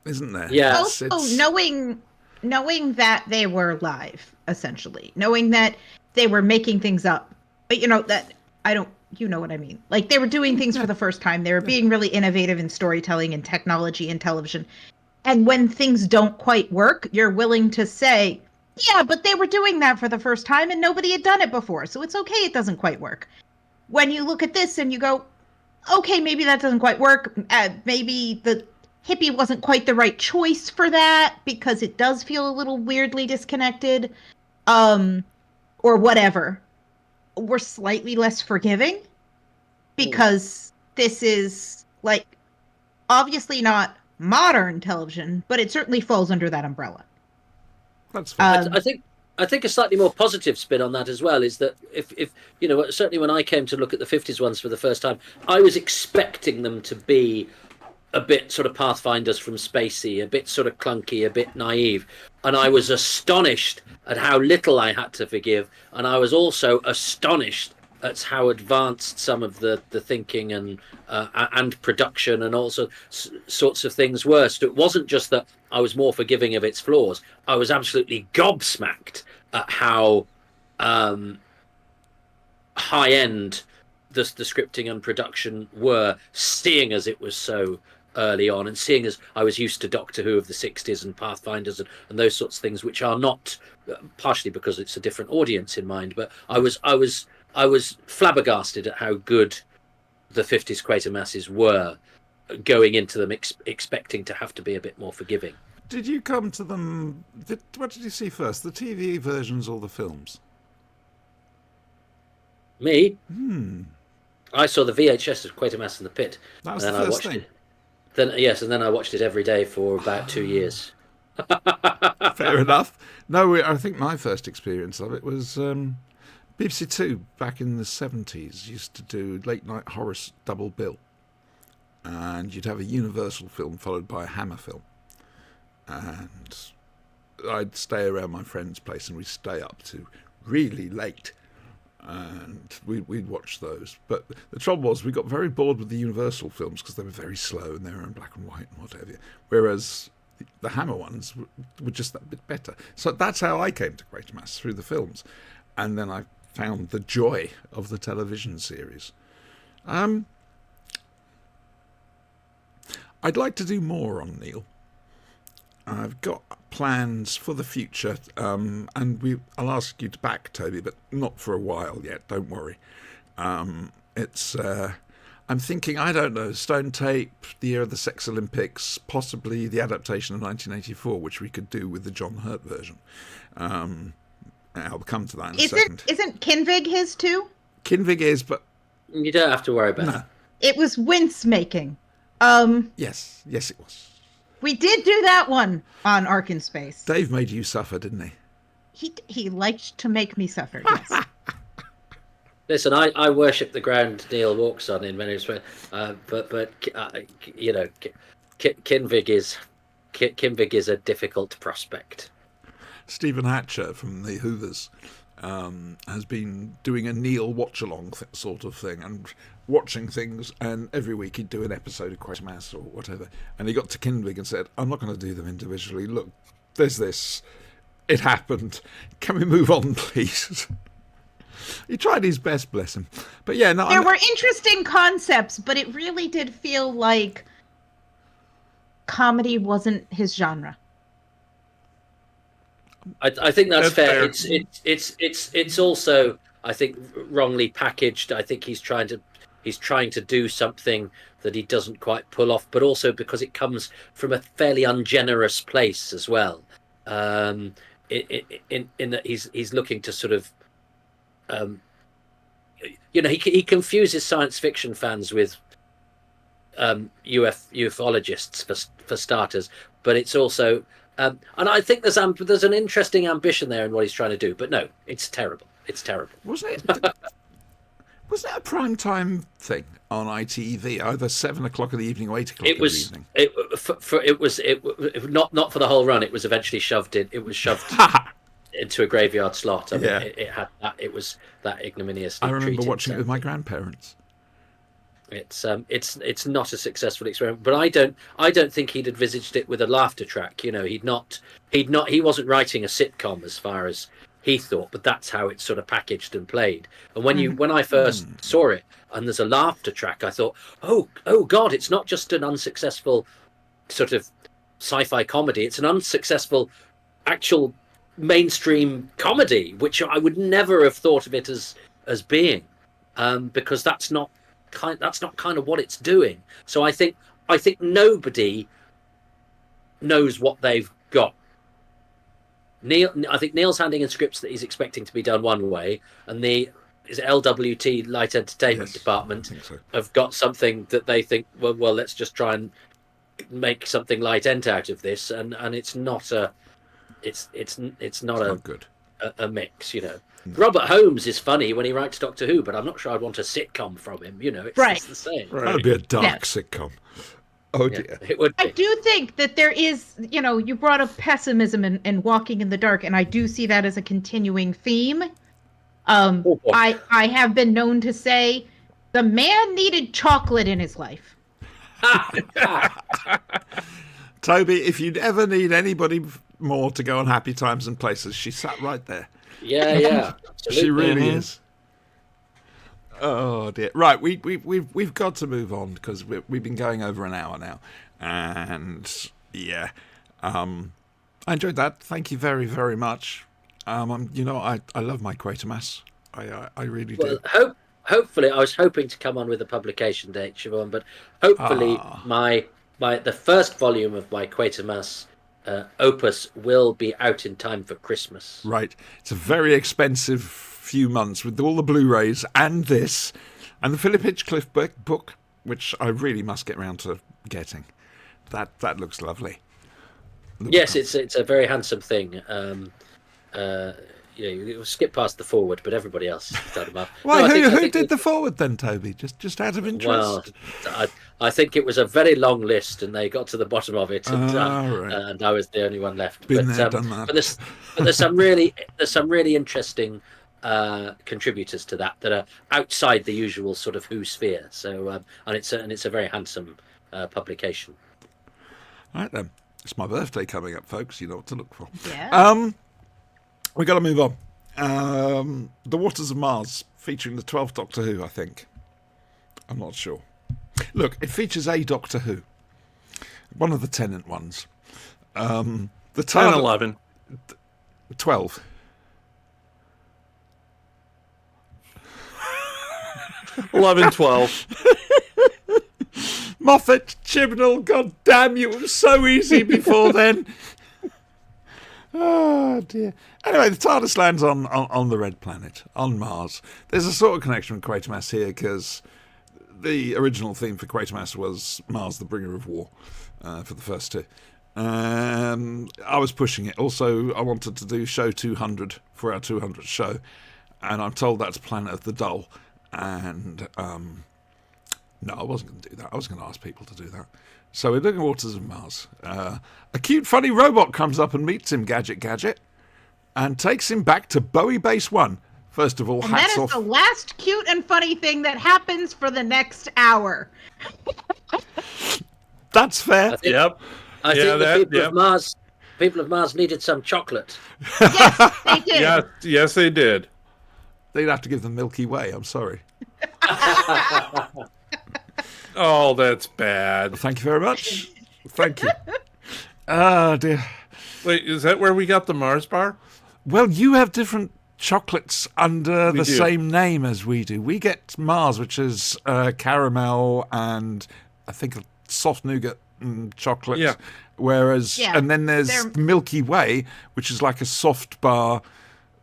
isn't there? Yeah. Also, knowing that they were live, essentially, knowing that they were making things up, but you know what I mean. Like, they were doing things for the first time. They were being really innovative in storytelling and technology and television. And when things don't quite work, you're willing to say, yeah, but they were doing that for the first time and nobody had done it before, so it's okay it doesn't quite work. When you look at this and you go, okay, maybe that doesn't quite work. Maybe the hippie wasn't quite the right choice for that because it does feel a little weirdly disconnected, or whatever. We're slightly less forgiving because this is, like, obviously not modern television, but it certainly falls under that umbrella. That's fine. I think a slightly more positive spin on that as well is that if you know, certainly when I came to look at the 50s ones for the first time, I was expecting them to be a bit sort of Pathfinders from Spacey, a bit sort of clunky, a bit naive. And I was astonished at how little I had to forgive. And I was also astonished at how advanced some of the thinking and production and also sorts of things were. So it wasn't just that I was more forgiving of its flaws. I was absolutely gobsmacked at how high-end the scripting and production were, seeing as it was so early on, and seeing as I was used to Doctor Who of the 60s and Pathfinders and those sorts of things, which are not, partially because it's a different audience in mind, but I was flabbergasted at how good the 50s Quatermasses were, going into them expecting to have to be a bit more forgiving. Did you come to them? What did you see first, the TV versions or the films? Me? I saw the VHS of Quatermass in the Pit. That was and the then I first watched thing. it. And then I watched it every day for about 2 years. Fair enough. No, I think my first experience of it was BBC Two back in the 70s. Used to do late night horror double bill, and you'd have a Universal film followed by a Hammer film, and I'd stay around my friend's place and we'd stay up to really late, and we'd watch those. But the trouble was we got very bored with the Universal films because they were very slow and they were in black and white and whatever, whereas the Hammer ones were just that bit better. So that's how I came to Quatermass, through the films, and then I found the joy of the television series. I'd like to do more on Neil. I've got plans for the future, and I'll ask you to back Toby, but not for a while yet, don't worry. I'm thinking, I don't know, Stone Tape, the Year of the Sex Olympics, possibly the adaptation of 1984, which we could do with the John Hurt version. I'll come to that in a second. Isn't Kinvig his too? Kinvig is, but... You don't have to worry about it. It was wince making. Yes, it was. We did do that one on Ark in Space. Dave made you suffer, didn't he? He liked to make me suffer, yes. Listen, I worship the ground Neil walks on in many respects, but you know, Kinvig is a difficult prospect. Stephen Hatcher from the Hoovers has been doing a Neil watch-along sort of thing and watching things, and every week he'd do an episode of Quatermass or whatever, and he got to Kinvig and said, I'm not going to do them individually. Look, there's this. It happened. Can we move on, please? He tried his best, bless him. But yeah, no. There were interesting concepts, but it really did feel like comedy wasn't his genre. I think that's fair. fair. It's also, I think, wrongly packaged. I think he's trying to do something that he doesn't quite pull off, but also because it comes from a fairly ungenerous place as well. In that he's looking to sort of, he confuses science fiction fans with ufologists for starters, but it's also, and I think there's an interesting ambition there in what he's trying to do. But no, it's terrible. It's terrible. Wasn't it? Was that a prime time thing on ITV, either 7 o'clock in the evening or 8 o'clock in the evening? It was not for the whole run. It was eventually shoved into a graveyard slot. I mean, Yeah. it had that. It was that ignominious. I remember watching it with my grandparents. It's not a successful experiment, but I don't think he'd envisaged it with a laughter track. You know, he wasn't writing a sitcom as far as he thought, but that's how it's sort of packaged and played. And when I first saw it and there's a laughter track, I thought, oh God, it's not just an unsuccessful sort of sci-fi comedy, it's an unsuccessful actual mainstream comedy, which I would never have thought of it as being, because that's not kind of what it's doing. So I think nobody knows what they've got. I think Neil's handing in scripts that he's expecting to be done one way, and the LWT Light Entertainment Department have got something that they think, well, let's just try and make something light ent out of this, and it's not a Good. a mix, you know. Robert Holmes is funny when he writes Doctor Who, but I'm not sure I'd want a sitcom from him. You know, it's the same. That would be a dark sitcom. Oh dear. It would be. I do think that there is, you brought up pessimism and walking in the dark, and I do see that as a continuing theme. I have been known to say the man needed chocolate in his life. Toby, if you'd ever need anybody more to go on Happy Times and Places, she sat right there. Yeah, absolutely. She really is. Oh dear. Right, we've got to move on because we've been going over an hour now, and yeah, I enjoyed that. Thank you very, very much. I love my Quatermass. I really do. Well, hopefully, I was hoping to come on with a publication date, Siobhan, but hopefully the first volume of my Quatermass opus will be out in time for Christmas. Right. It's a very expensive few months with all the Blu-rays and this, and the Philip Hinchcliffe book, which I really must get round to getting. That looks lovely. Yes, it's a very handsome thing. You skip past the forward, but everybody else done them up. Well, No, who did the forward then, Toby? Just out of interest. Well, I think it was a very long list, and they got to the bottom of it, and, right. and I was the only one left. Been there, done that. But there's some really interesting contributors to that are outside the usual sort of Who sphere. So and it's a very handsome publication. Right then, it's my birthday coming up, folks. You know what to look for. Yeah. We got to move on. The Waters of Mars, featuring the 12th Doctor Who, I think. I'm not sure. Look, it features a Doctor Who, one of the Tennant ones. The 10, 11. 12. $11, $12. Moffat, Chibnall, god damn you, it was so easy before then. Oh dear. Anyway, the TARDIS lands on the Red Planet, on Mars. There's a sort of connection with Quatermass here because the original theme for Quatermass was Mars, the Bringer of War, for the first two. I was pushing it. Also, I wanted to do show 200 for our 200th show, and I'm told that's Planet of the Dull. And no, I wasn't going to do that. I was going to ask people to do that. So we're doing Waters of Mars. A cute, funny robot comes up and meets him, Gadget, and takes him back to Bowie Base 1. First of all, And that hats is off. the last cute and funny thing that happens for the next hour. That's fair. I think, Yep. I think the people of Mars needed some chocolate. Yes, they did. Yes, they did. They'd have to give them Milky Way. I'm sorry. Oh, that's bad. Thank you very much. Thank you. Oh, dear. Wait, is that where we got the Mars bar? Well, you have different chocolates under We the do. same name as we do. We get Mars, which is caramel and I think a soft nougat chocolate. Yeah. Whereas, Yeah, and then there's they're- Milky Way, which is like a soft bar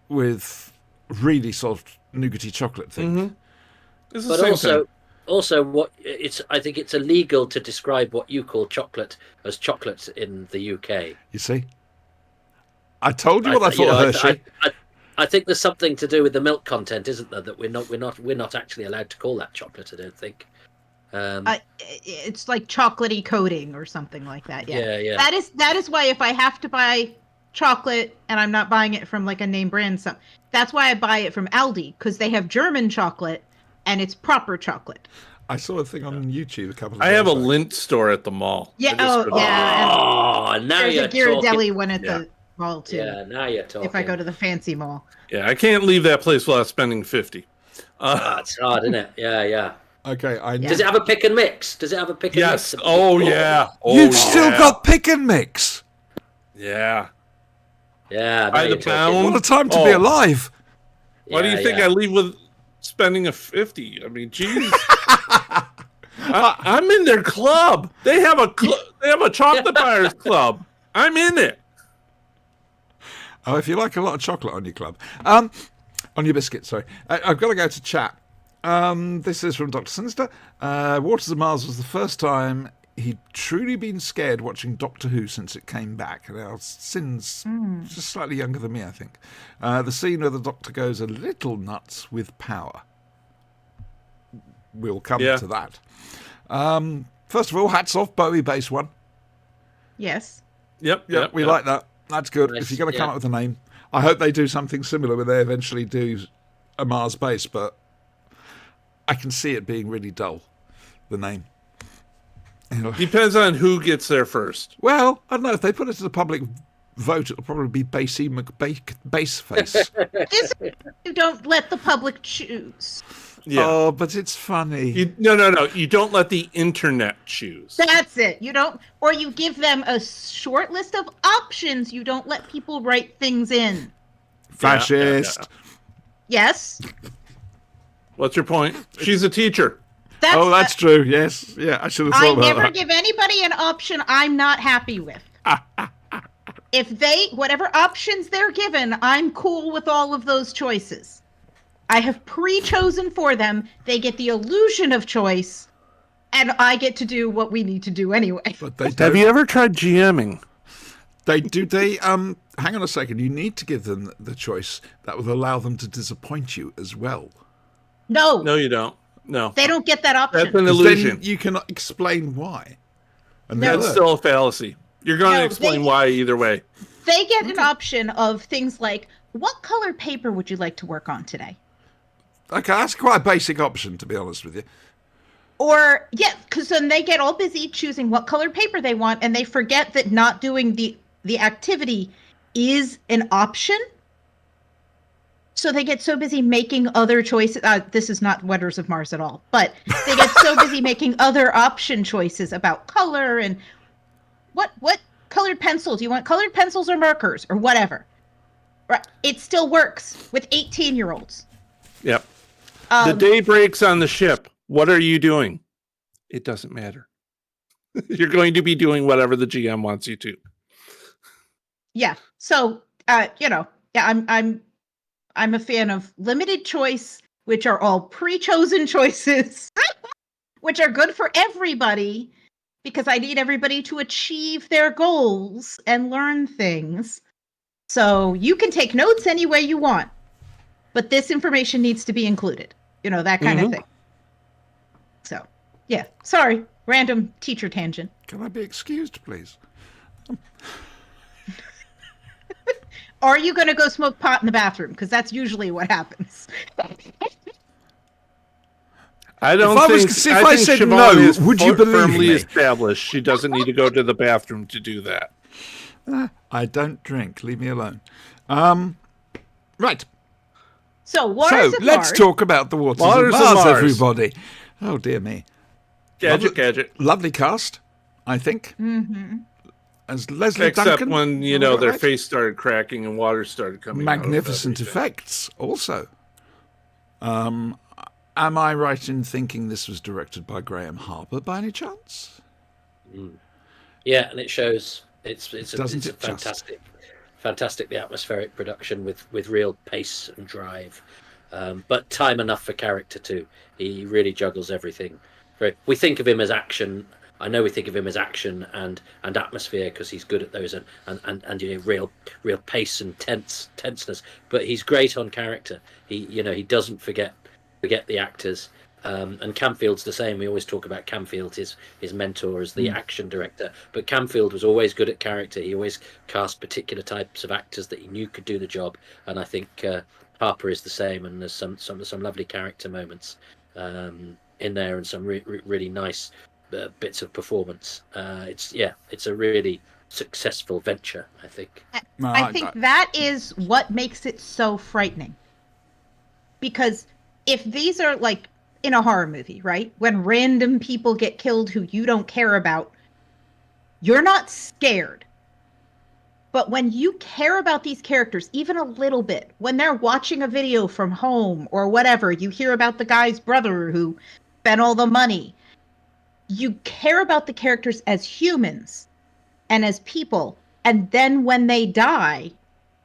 with really soft nougaty chocolate things. It's the But same thing. also, I think it's illegal to describe what you call chocolate as chocolate in the UK. You see? I told you what I thought of Hershey. I think there's something to do with the milk content, isn't there? That we're not actually allowed to call that chocolate. I don't think. It's like chocolatey coating or something like that. Yeah. Yeah. That is why if I have to buy chocolate and I'm not buying it from like a name brand, that's why I buy it from Aldi, because they have German chocolate and it's proper chocolate. I saw a thing on YouTube a couple of I days have a ago. Lindt store at the mall. Yeah. I just Oh, put- yeah. Oh, now There's you're a talking. Ghirardelli one at Yeah. the mall too. Yeah, now you're talking. If I go to the fancy mall. Yeah, I can't leave that place without spending 50. It's hard, isn't it? Yeah. Okay, I Does it have a pick and mix? Yes. Oh, yeah. Oh, You've still yeah. got pick and mix. Yeah. Yeah. By now the you're talking. What a time to be alive. Why do you think I leave with spending a 50? I mean, geez. I'm in their club. They have a chocolate buyers club. I'm in it. Oh, if you like a lot of chocolate on your club. On your biscuit, sorry. I've got to go to chat. This is from Dr. Sinister. Waters of Mars was the first time he'd truly been scared watching Doctor Who since it came back. Now, Sin's just slightly younger than me, I think. The scene where the Doctor goes a little nuts with power. We'll come to that. First of all, hats off, Bowie Base 1. Yes. Yep. We like that. That's good. Nice, If you're going to come yeah. up with a name, I hope they do something similar where they eventually do a Mars base, but I can see it being really dull, the name. You know, Depends on who gets there first. well, I don't know. If they put it to the public vote, it'll probably be Basie Baseface. This you don't let the public choose. Yeah. Oh, but it's funny. No. You don't let the internet choose. That's it. You don't, or you give them a short list of options. You don't let people write things in. Fascist. Yes. What's your point? She's a teacher. That's true. Yes. Yeah, I should have thought I about never that. give anybody an option I'm not happy with. If whatever options they're given, I'm cool with all of those choices. I have pre-chosen for them. They get the illusion of choice, and I get to do what we need to do anyway. But they Have don't. you ever tried GMing? They do. They hang on a second. You need to give them the choice that will allow them to disappoint you as well. No, No, you don't. No. they don't get that option. That's an 'Cause illusion. then you cannot explain why. And No. That's still a fallacy. You're going to No, explain they- why either way. They get an option of things like, what color paper would you like to work on today? okay, that's quite a basic option, to be honest with you. Or, yeah, because then they get all busy choosing what color paper they want, and they forget that not doing the activity is an option. So they get so busy making other choices. This is not Wetters of Mars at all, but they get so busy making other option choices about color and what colored pencil. Do you want colored pencils or markers or whatever? Right. It still works with 18-year-olds. Yep. The day breaks on the ship. What are you doing? It doesn't matter. You're going to be doing whatever the GM wants you to. Yeah. So, yeah, I'm a fan of limited choice, which are all pre-chosen choices, which are good for everybody because I need everybody to achieve their goals and learn things. So you can take notes any way you want, but this information needs to be included, that kind of thing. So, yeah, sorry, random teacher tangent. Can I be excused, please? Are you going to go smoke pot in the bathroom? Because that's usually what happens. I don't If I was- think. see, if I said Siobhan no, is would you believe firmly me? established she doesn't need to go to the bathroom to do that. I don't drink. Leave me alone. Right. So, Waters So of let's Mars. talk about the Waters, Waters of of Mars, Mars. everybody. Oh, dear me. Gadget. Lovely cast, I think. Mm-hmm. As Leslie Except Duncan. when, Am I their right? face started cracking and water started coming out of Magnificent everything. effects, also. Am I right in thinking this was directed by Graham Harper by any chance? Yeah, and it shows. It's a Doesn't it just? fantastically atmospheric production with real pace and drive, but time enough for character too. He really juggles everything. We think of him as action. I know we think of him as action and atmosphere because he's good at those and real pace and tenseness. But he's great on character. He doesn't forget the actors. And Camfield's the same. We always talk about Camfield, his mentor as the action director. But Camfield was always good at character. He always cast particular types of actors that he knew could do the job. And I think Harper is the same. And there's some lovely character moments in there, and some really nice bits of performance. It's a really successful venture, I think. I think that is what makes it so frightening. Because if these are like in a horror movie, right? When random people get killed who you don't care about, you're not scared. But when you care about these characters, even a little bit, when they're watching a video from home or whatever, you hear about the guy's brother who spent all the money. You care about the characters as humans and as people. And then when they die,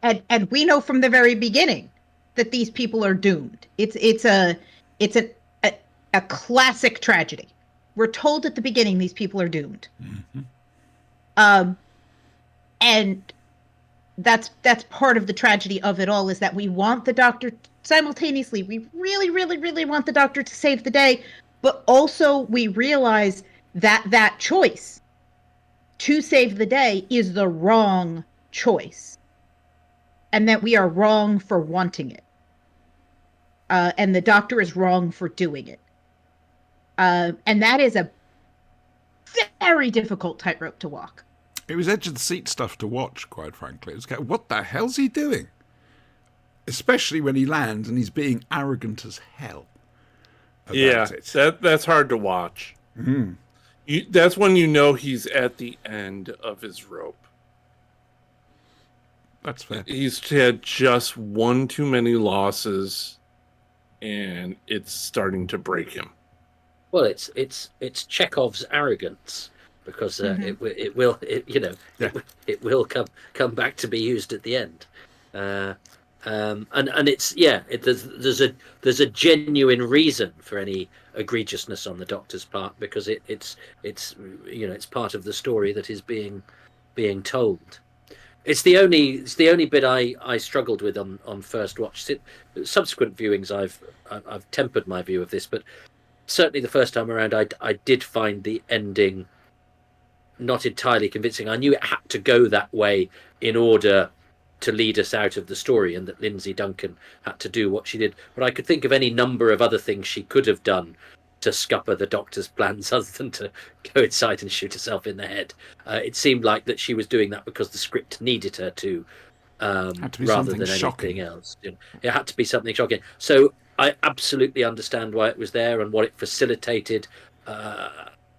and we know from the very beginning that these people are doomed. It's a classic tragedy. We're told at the beginning these people are doomed. Mm-hmm. And that's part of the tragedy of it all, is that we want the Doctor simultaneously. We really, really, really want the Doctor to save the day, but also we realize that choice to save the day is the wrong choice, and that we are wrong for wanting it. And the Doctor is wrong for doing it. And that is a very difficult tightrope to walk. It was edge of the seat stuff to watch, quite frankly. It was like, what the hell's he doing? Especially when he lands and he's being arrogant as hell about it. That's hard to watch. That's when you know he's at the end of his rope. That's fair. He's had just one too many losses, and it's starting to break him. Well, it's Chekhov's arrogance, because it will come back to be used at the end. And it's there's a genuine reason for any egregiousness on the Doctor's part, because it's part of the story that is being told. It's the only bit I struggled with on first watch. Subsequent viewings I've tempered my view of this, but certainly the first time around I did find the ending not entirely convincing. I knew it had to go that way in order to lead us out of the story, and that Lindsay Duncan had to do what she did. But I could think of any number of other things she could have done to scupper the Doctor's plans other than to go inside and shoot herself in the head. It seemed like that she was doing that because the script needed her to, rather than anything else. It had to be something shocking. So I absolutely understand why it was there and what it facilitated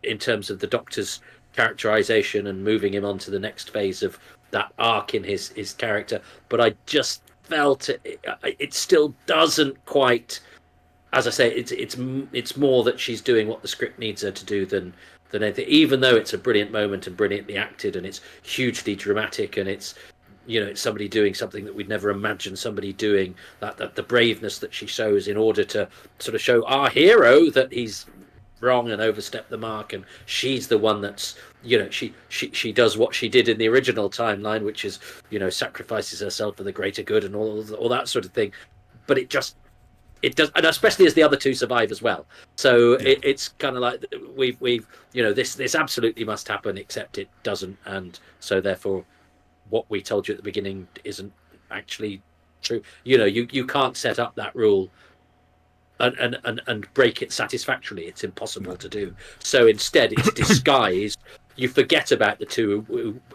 in terms of the Doctor's characterization and moving him on to the next phase of that arc in his character. But I just felt it still doesn't quite, as I say, it's more that she's doing what the script needs her to do than anything, even though it's a brilliant moment and brilliantly acted and it's hugely dramatic and it's it's somebody doing something that we'd never imagined somebody doing, that the braveness that she shows in order to sort of show our hero that he's wrong and overstepped the mark, and she's the one that's she does what she did in the original timeline, which is sacrifices herself for the greater good and all that sort of thing. But it does, and especially as the other two survive as well. So it's kind of like we've this absolutely must happen, except it doesn't, and so therefore what we told you at the beginning isn't actually true. You can't set up that rule and break it satisfactorily. It's impossible to do. So instead, it's disguised. You forget about the two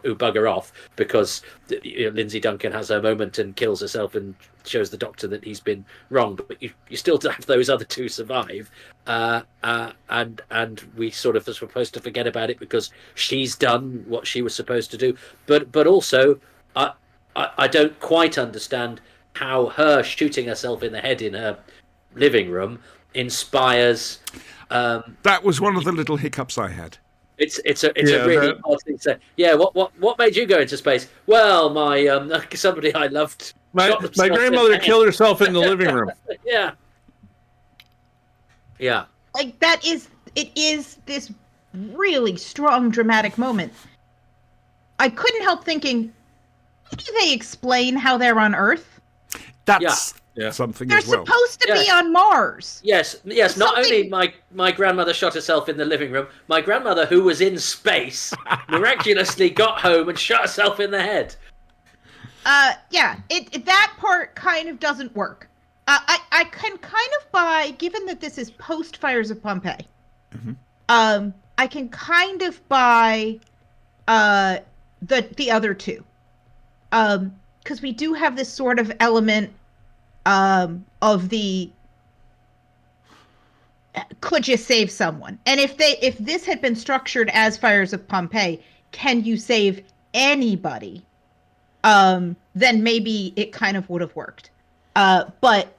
who bugger off because Lindsay Duncan has her moment and kills herself and shows the Doctor that he's been wrong. But you still have those other two survive, and we sort of are supposed to forget about it because she's done what she was supposed to do. But also, I don't quite understand how her shooting herself in the head in her living room inspires. That was one of the little hiccups I had. It's a really odd thing to say. Yeah, what made you go into space? Well, my somebody I loved. My grandmother killed herself in the living room. Yeah. Like it is this really strong dramatic moment. I couldn't help thinking, how do they explain how they're on Earth? That's something they're as well. supposed to be on Mars. Yes. Not only my grandmother shot herself in the living room, my grandmother, who was in space, miraculously got home and shot herself in the head. That part kind of doesn't work. I can kind of buy, given that this is post Fires of Pompeii. I can kind of buy the other two, because we do have this sort of element of the could you save someone? And if this had been structured as Fires of Pompeii, can you save anybody? Then maybe it kind of would have worked. But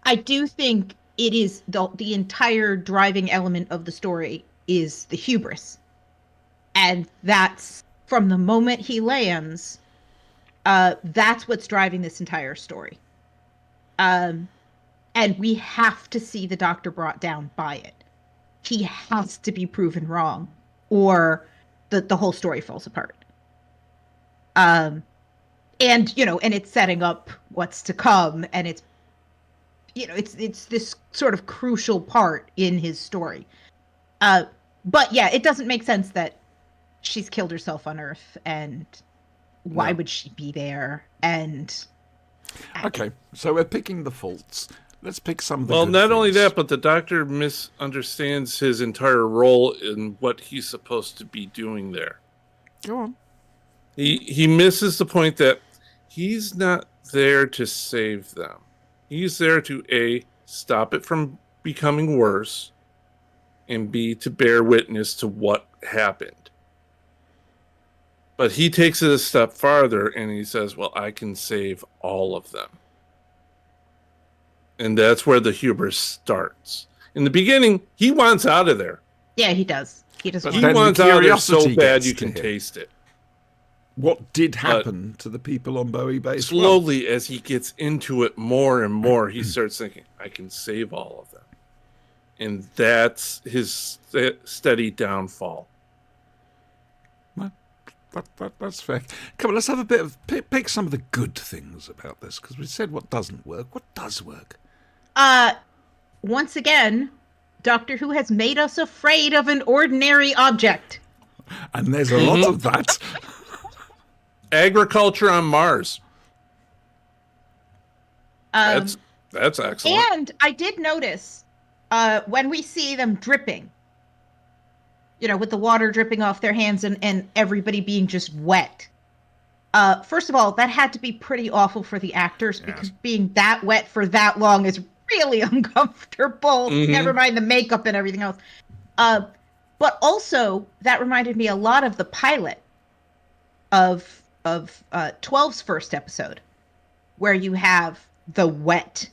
I do think it is the entire driving element of the story is the hubris. And that's from the moment he lands, that's what's driving this entire story. And we have to see the Doctor brought down by it. He has to be proven wrong, or the whole story falls apart. And it's setting up what's to come, and it's this sort of crucial part in his story. But yeah, it doesn't make sense that she's killed herself on Earth, and why would she be there? And okay, so we're picking the faults. Let's pick some of the Well, good not only things. that, but the Doctor misunderstands his entire role in what he's supposed to be doing there. Go on. He misses the point that he's not there to save them. He's there to stop it from becoming worse, and B, to bear witness to what happened. But he takes it a step farther and he says, well, I can save all of them. And that's where the hubris starts. In the beginning, he wants out of there. Yeah, he does. He does. But He then the wants out of there so curiosity bad gets you to can him. taste it. What did happen to the people on Bowie Base? Slowly, as he gets into it more and more, he starts thinking, I can save all of them. And that's his steady downfall. That's fair. Come on, let's have a bit of pick some of the good things about this, because we said what doesn't work. What does work? Once again, Doctor Who has made us afraid of an ordinary object. And there's a lot of that. Agriculture on Mars. Um, That's excellent. And I did notice when we see them dripping, with the water dripping off their hands and everybody being just wet. First of all, that had to be pretty awful for the actors because being that wet for that long is really uncomfortable. Mhm. Never mind the makeup and everything else. But also, that reminded me a lot of the pilot of 12's first episode, where you have the wet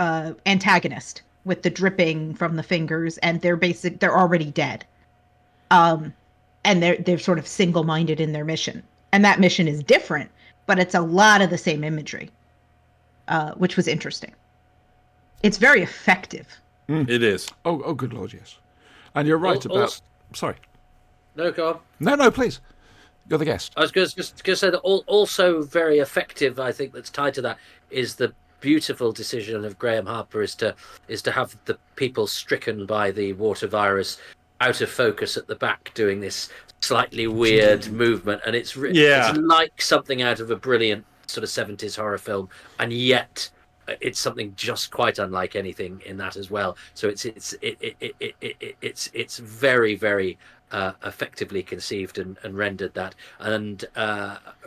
antagonist with the dripping from the fingers, and they're already dead. And they're sort of single-minded in their mission. And that mission is different, but it's a lot of the same imagery, which was interesting. It's very effective. It is. Oh, good Lord, yes. And you're right about... Sorry. No, go on. No, please. You're the guest. I was just going to say that also very effective, I think, that's tied to that is the beautiful decision of Graham Harper is to have the people stricken by the water virus out of focus at the back doing this slightly weird movement, and it's like something out of a brilliant sort of 70s horror film, and yet it's something just quite unlike anything in that as well. So it's very, very effectively conceived and rendered that, and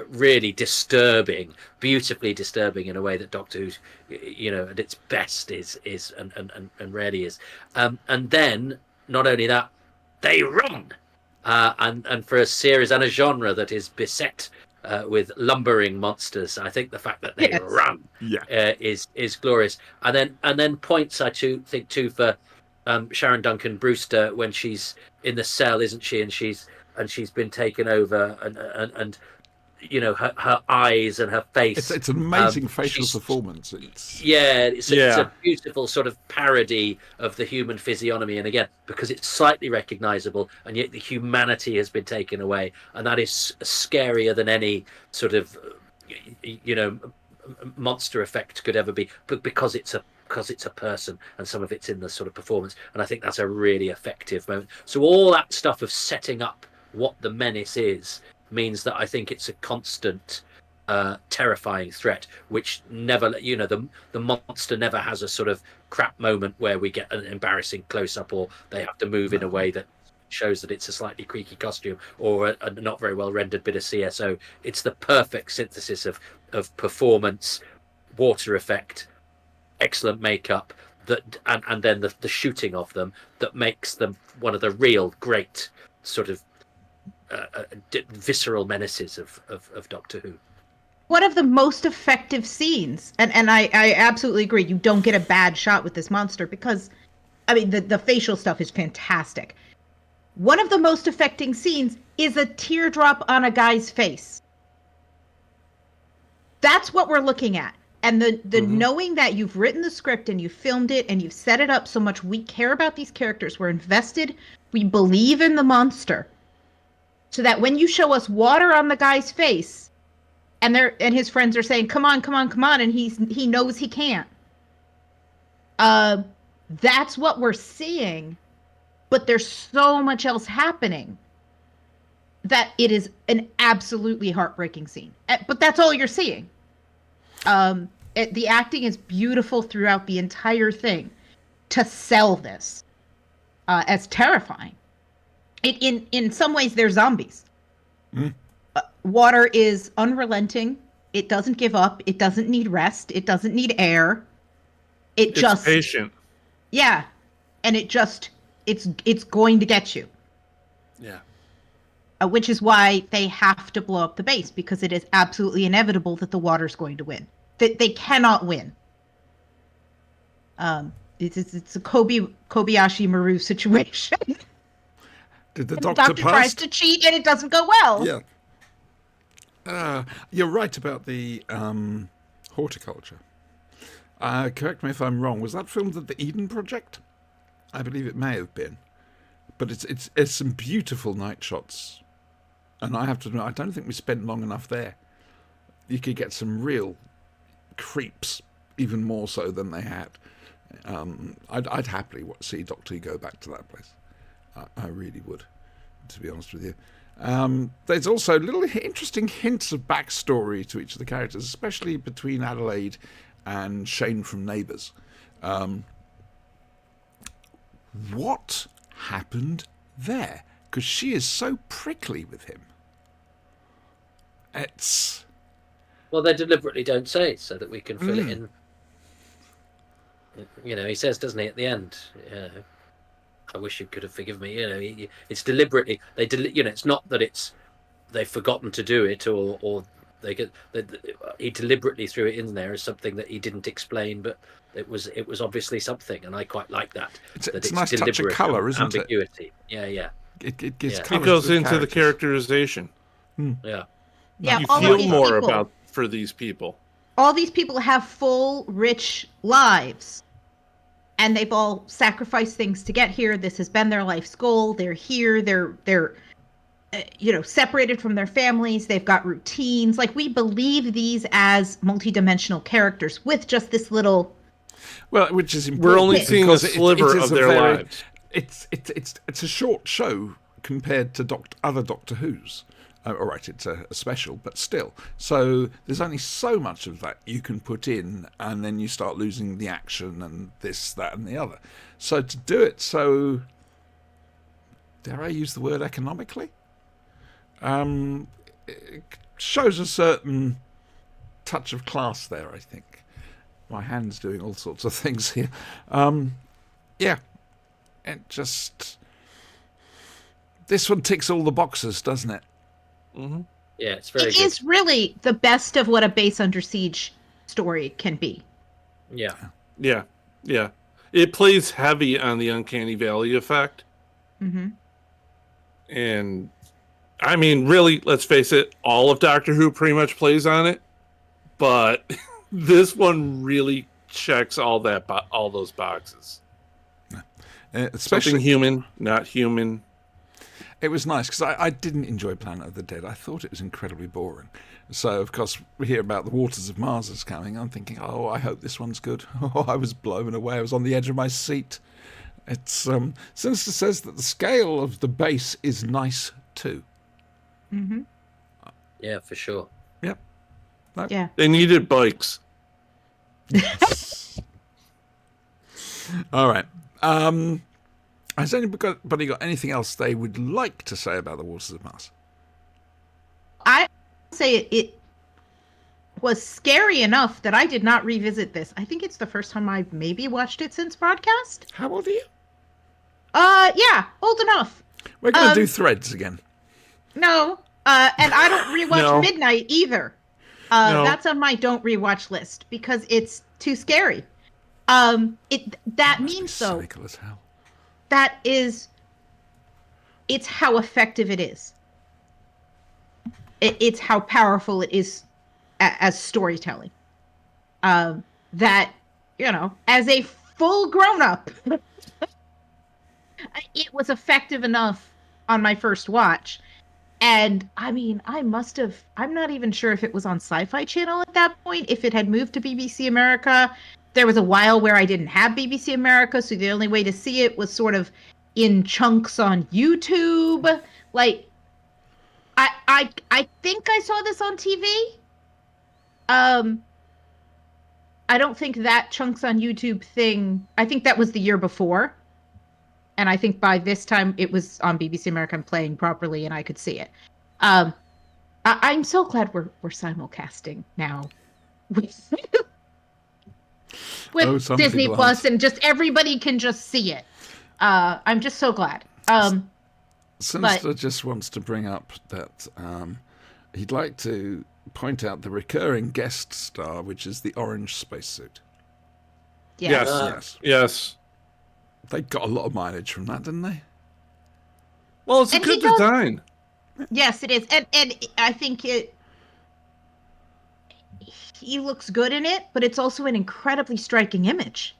really disturbing, beautifully disturbing in a way that Doctor Who, at its best is and rarely is. And then not only that, they run, and for a series and a genre that is beset with lumbering monsters, I think the fact that they run is glorious. And then points I think too for Sharon Duncan Brewster when she's in the cell, isn't she? And she's been taken over, and her eyes and her face. It's an amazing facial performance. It's a beautiful sort of parody of the human physiognomy, and again, because it's slightly recognizable, and yet the humanity has been taken away, and that is scarier than any sort of monster effect could ever be, but because it's a person, and some of it's in the sort of performance, and I think that's a really effective moment. So all that stuff of setting up what the menace is means that I think it's a constant terrifying threat, which never, the monster never has a sort of crap moment where we get an embarrassing close-up, or they have to move in a way that shows that it's a slightly creaky costume or a not very well rendered bit of CSO. It's the perfect synthesis of performance, water effect, excellent makeup, and then the shooting of them that makes them one of the real great sort of visceral menaces of Doctor Who. One of the most effective scenes, and I absolutely agree, you don't get a bad shot with this monster because, the facial stuff is fantastic. One of the most affecting scenes is a teardrop on a guy's face. That's what we're looking at. And the knowing that you've written the script and you've filmed it and you've set it up so much, we care about these characters, we're invested, we believe in the monster. So that when you show us water on the guy's face, and his friends are saying, "Come on, come on, come on," and he knows he can't. That's what we're seeing, but there's so much else happening that it is an absolutely heartbreaking scene. But that's all you're seeing. The acting is beautiful throughout the entire thing to sell this as terrifying. In some ways, they're zombies. Water is unrelenting. It doesn't give up. It doesn't need rest. It doesn't need air. It's patient. Yeah, and it's going to get you. Yeah. Which is why they have to blow up the base, because it is absolutely inevitable that the water's going to win. They cannot win. It's a Kobayashi Maru situation. Did the The doctor doctor tries pass? to cheat and it doesn't go well. Yeah. You're right about the horticulture. Correct me if I'm wrong. Was that filmed at the Eden Project? I believe it may have been. But it's some beautiful night shots. And I have to admit, I don't think we spent long enough there. You could get some real creeps, even more so than they had. I'd happily see Doctor Who go back to that place. I really would, to be honest with you. There's also little interesting hints of backstory to each of the characters, especially between Adelaide and Shane from Neighbours. What happened there? Because she is so prickly with him. It's... Well, they deliberately don't say so that we can fill it in. You know, he says, doesn't he, at the end? I wish you could have forgiven me. You know, it's deliberately. It's not that they've forgotten to do it, or he deliberately threw it in there as something that he didn't explain, but it was obviously something, and I quite like that. It's a nice touch of colour, isn't ambiguity. it? Yeah. It gives It colours goes to the into the characters. characterization. Yeah. Yeah, You all of feel these more people- about for these people. all these people have full, rich lives. And they've all sacrificed things to get here. This has been their life's goal. They're here. They're separated from their families. They've got routines. Like, we believe these as multidimensional characters with just this little... Well, which is important. We're only seeing a because sliver is of a their very- lives. It's a short show compared to other Doctor Who's. All right, it's a special, but still. So there's only so much of that you can put in, and then you start losing the action and this, that, and the other. So to do it so, dare I use the word economically? It shows a certain touch of class there, I think. My hand's doing all sorts of things here. Yeah, it just... This one ticks all the boxes, doesn't it? Mm-hmm. Yeah, it's very It good. is really the best of what a base under siege story can be. Yeah. Yeah. It plays heavy on the uncanny valley effect. Mm-hmm. And I mean, really, let's face it, all of Doctor Who pretty much plays on it. But this one really checks all those boxes. Especially Something human, not human. It was nice because I didn't enjoy Planet of the Dead. I thought it was incredibly boring. So, of course, we hear about the Waters of Mars is coming. I'm thinking, oh, I hope this one's good. Oh, I was blown away. I was on the edge of my seat. It's Sinister says that the scale of the base is nice too. Mm-hmm. Yeah, for sure. Yep. Yeah. They needed bikes. All right. Has anybody got anything else they would like to say about the Waters of Mars? I say it was scary enough that I did not revisit this. I think it's the first time I've maybe watched it since broadcast. How old are you? Yeah, old enough. We're going to do Threads again. No, and I don't rewatch No. Midnight either. No. That's on my don't rewatch list because it's too scary. That means though Cynical as hell. it's how effective it is. It's how powerful it is as storytelling. That, as a full grown-up, it was effective enough on my first watch. And, I mean, I'm not even sure if it was on Sci-Fi Channel at that point, if it had moved to BBC America. There was a while where I didn't have BBC America, so the only way to see it was sort of in chunks on YouTube. Like, I think I saw this on TV. I don't think that chunks on YouTube thing, I think that was the year before. And I think by this time it was on BBC America and playing properly and I could see it. I'm so glad we're simulcasting now with Some Disney people Plus, aren't. and just everybody can just see it. I'm just so glad. Sinister just wants to bring up that he'd like to point out the recurring guest star, which is the orange spacesuit. Yes. Yes. Yes. They got a lot of mileage from that, didn't they? Well, it's a And he good does- design. Yes, it is, and I think he looks good in it, but it's also an incredibly striking image.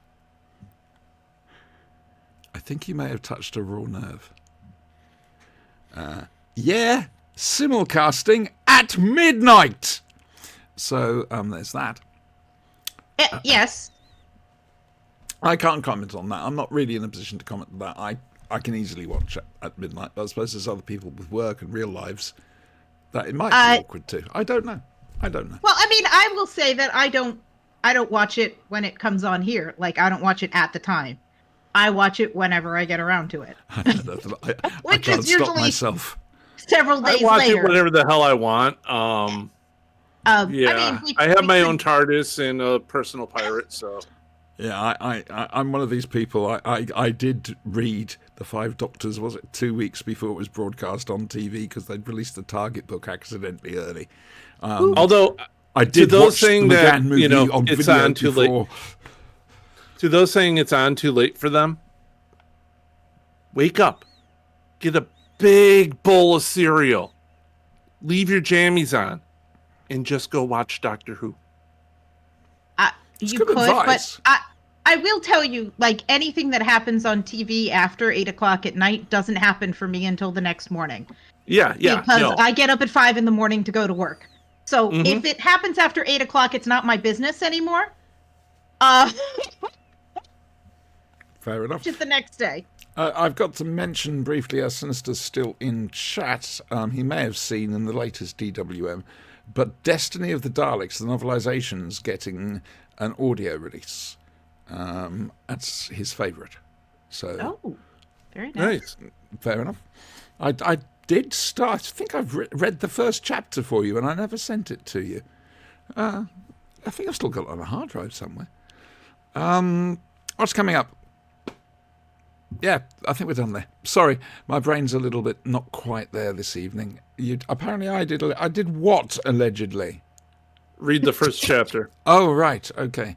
I think you may have touched a raw nerve. Yeah, simulcasting at midnight. So there's that. Yes. I can't comment on that. I'm not really in a position to comment on that. I can easily watch it at midnight, but I suppose there's other people with work and real lives that it might be awkward too. I don't know. Well, I mean, I will say that I don't watch it when it comes on here. Like, I don't watch it at the time. I watch it whenever I get around to it. I Which can't is stop usually myself. several I days watch later. it whenever the hell I want. Yeah. I have my own TARDIS and a personal pirate, so. Yeah, I'm one of these people. I did read The Five Doctors, was it 2 weeks before it was broadcast on TV because they'd released the Target book accidentally early. Although, I did those watch the saying that, McGann movie you know, on it's video on too before. late. To those saying it's on too late for them, wake up. Get a big bowl of cereal. Leave your jammies on. And just go watch Doctor Who. You good could, advice. but I will tell you, like, anything that happens on TV after 8 o'clock at night doesn't happen for me until the next morning. Yeah. Because No. I get up at 5 in the morning to go to work. So Mhm. if it happens after 8 o'clock, it's not my business anymore. Fair enough. Just the next day. I've got to mention briefly, as Sinister's still in chat, he may have seen in the latest DWM, but Destiny of the Daleks, the novelization's getting an audio release. That's his favourite. So Oh, very nice. Nice. fair enough. I did start. I think I've read the first chapter for you, and I never sent it to you. I think I've still got it on a hard drive somewhere. What's coming up? Yeah, I think we're done there. Sorry, my brain's a little bit not quite there this evening. Apparently, I did what allegedly? Read the first chapter. Oh, right, okay.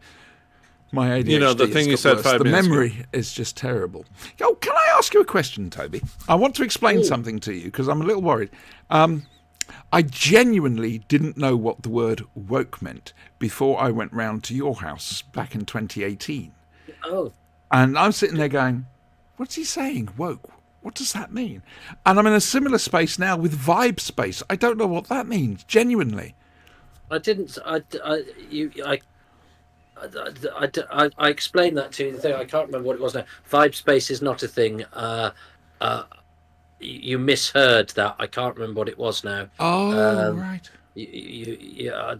My ADHD. You know, the thing has you got said worse. 5 The minutes ago. memory is just terrible. Oh, can I ask you a question, Toby? I want to explain something to you because I'm a little worried. I genuinely didn't know what the word woke meant before I went round to your house back in 2018. Oh, And I'm sitting there going, what's he saying? Woke. What does that mean? And I'm in a similar space now with vibe space. I don't know what that means, genuinely. I didn't. I explained that to you. I can't remember what it was now. Vibe space is not a thing. You misheard that. I can't remember what it was now. Oh, right. I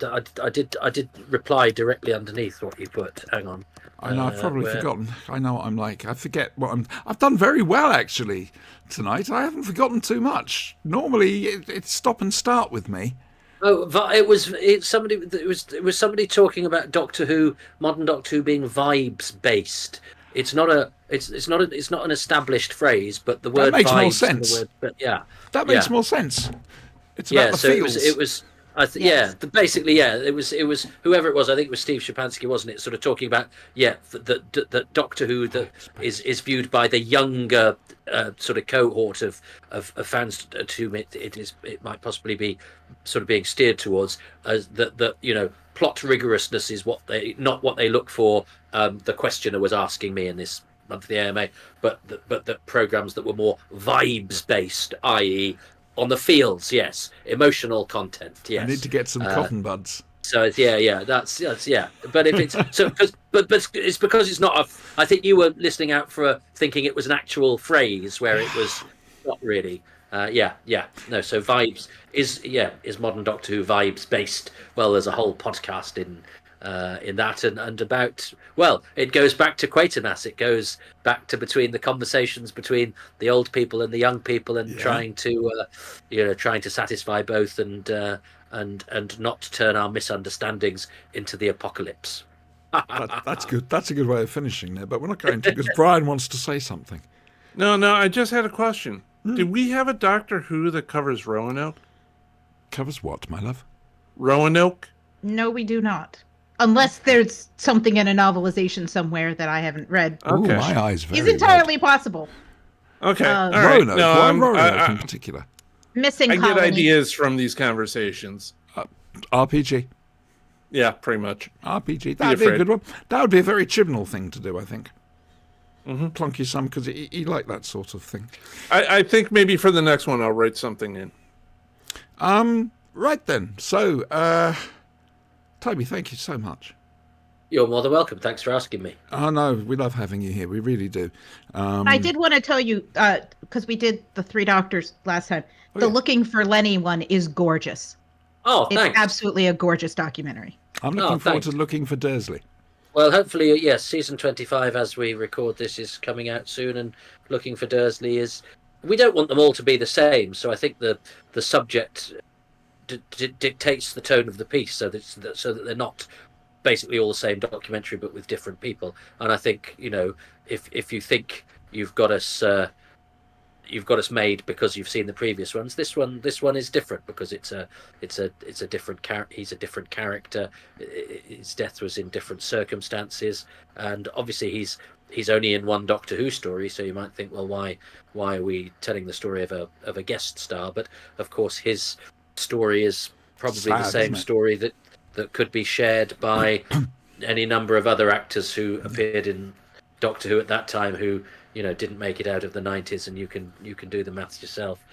did reply directly underneath what you put. Hang on. I know, I've probably where- forgotten. I know what I'm like. I forget what I've done very well, actually, tonight. I haven't forgotten too much. Normally, it's stop and start with me. Oh, it was somebody talking about Doctor Who, modern Doctor Who being vibes based. It's not an established phrase, but the word makes vibes more and sense. the word, but yeah, That makes Yeah. more sense. It's yeah. about the So feels. it was. Basically, yeah. It was whoever it was. I think it was Steve Shapansky, wasn't it? Sort of talking about the Doctor Who that is viewed by the younger sort of cohort of fans to whom it might possibly be sort of being steered towards as that plot rigorousness is not what they look for. The questioner was asking me in this monthly AMA, but the programs that were more vibes based, i.e. on the feels, yes, emotional content, yes. I need to get some cotton buds. So it's, that's yeah. But if it's so, but it's because it's not a. I think you were listening out for thinking it was an actual phrase where it was not really. No. So vibes is modern Doctor Who vibes based. Well, there's a whole podcast in in that, and about, well, it goes back to Quatermass. It goes back to between the conversations between the old people and the young people, and trying to satisfy both, and not turn our misunderstandings into the apocalypse. That's good. That's a good way of finishing there, but we're not going to because Brian wants to say something. No, I just had a question. Do we have a Doctor Who that covers Roanoke? Covers what, my love? Roanoke? No, we do not. Unless there's something in a novelization somewhere that I haven't read. Oh, Okay. my eyes very It's entirely possible. Okay. All Roanoke. right. Roanoke. No, Why I'm- Roanoke I- in particular? Missing I get colony. ideas from these conversations. RPG. Yeah, pretty much. RPG. That'd be a afraid. good one. That would be a very Chibnall thing to do, I think. Plonky some, because he liked that sort of thing. I think maybe for the next one I'll write something in. Right then. So, Toby, thank you so much. You're more than welcome. Thanks for asking me. Oh, no, we love having you here. We really do. I did want to tell you, because we did the Three Doctors last time. Oh, The yeah. Looking for Lenny one is gorgeous. Oh, It's thanks. absolutely a gorgeous documentary. I'm looking forward thanks. to looking for Dursley. Well, hopefully, yes, season 25, as we record this, is coming out soon, and Looking for Dursley is... We don't want them all to be the same, so I think the subject dictates the tone of the piece, so that they're not basically all the same documentary, but with different people. And I think, if you think you've got us made because you've seen the previous ones, this one is different because it's a different character. He's a different character. His death was in different circumstances, and obviously he's only in one Doctor Who story, so you might think, well, why are we telling the story of a guest star? But of course his story is probably Sad, the same isn't it? story that could be shared by any number of other actors who appeared in Doctor Who at that time, who didn't make it out of the 90s, and you can do the maths yourself.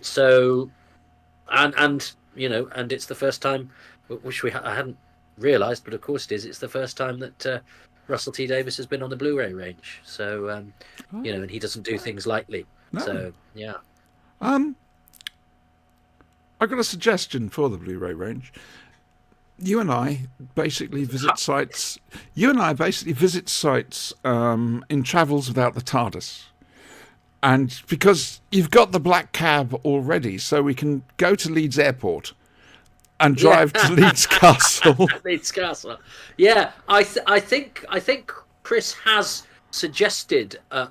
So and it's the first time, which I hadn't realised, but of course it is. It's the first time that Russell T Davies has been on the Blu-ray range. So and he doesn't do things lightly. No. So yeah. I've got a suggestion for the Blu-ray range. You and I basically visit sites. You and I basically visit sites in Travels Without the TARDIS, and because you've got the black cab already, so we can go to Leeds Airport and drive to Leeds Castle. Leeds Castle. Yeah, I think Chris has suggested an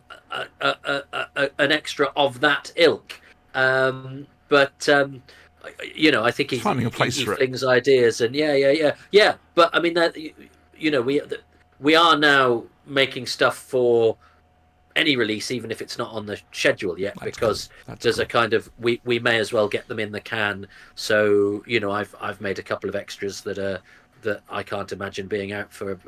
extra of that ilk, but I think he's Finding a place he for it. flings ideas, and yeah. But I mean, that we are now making stuff for any release, even if it's not on the schedule yet, because there's a kind of we may as well get them in the can. So I've made a couple of extras that I can't imagine being out for a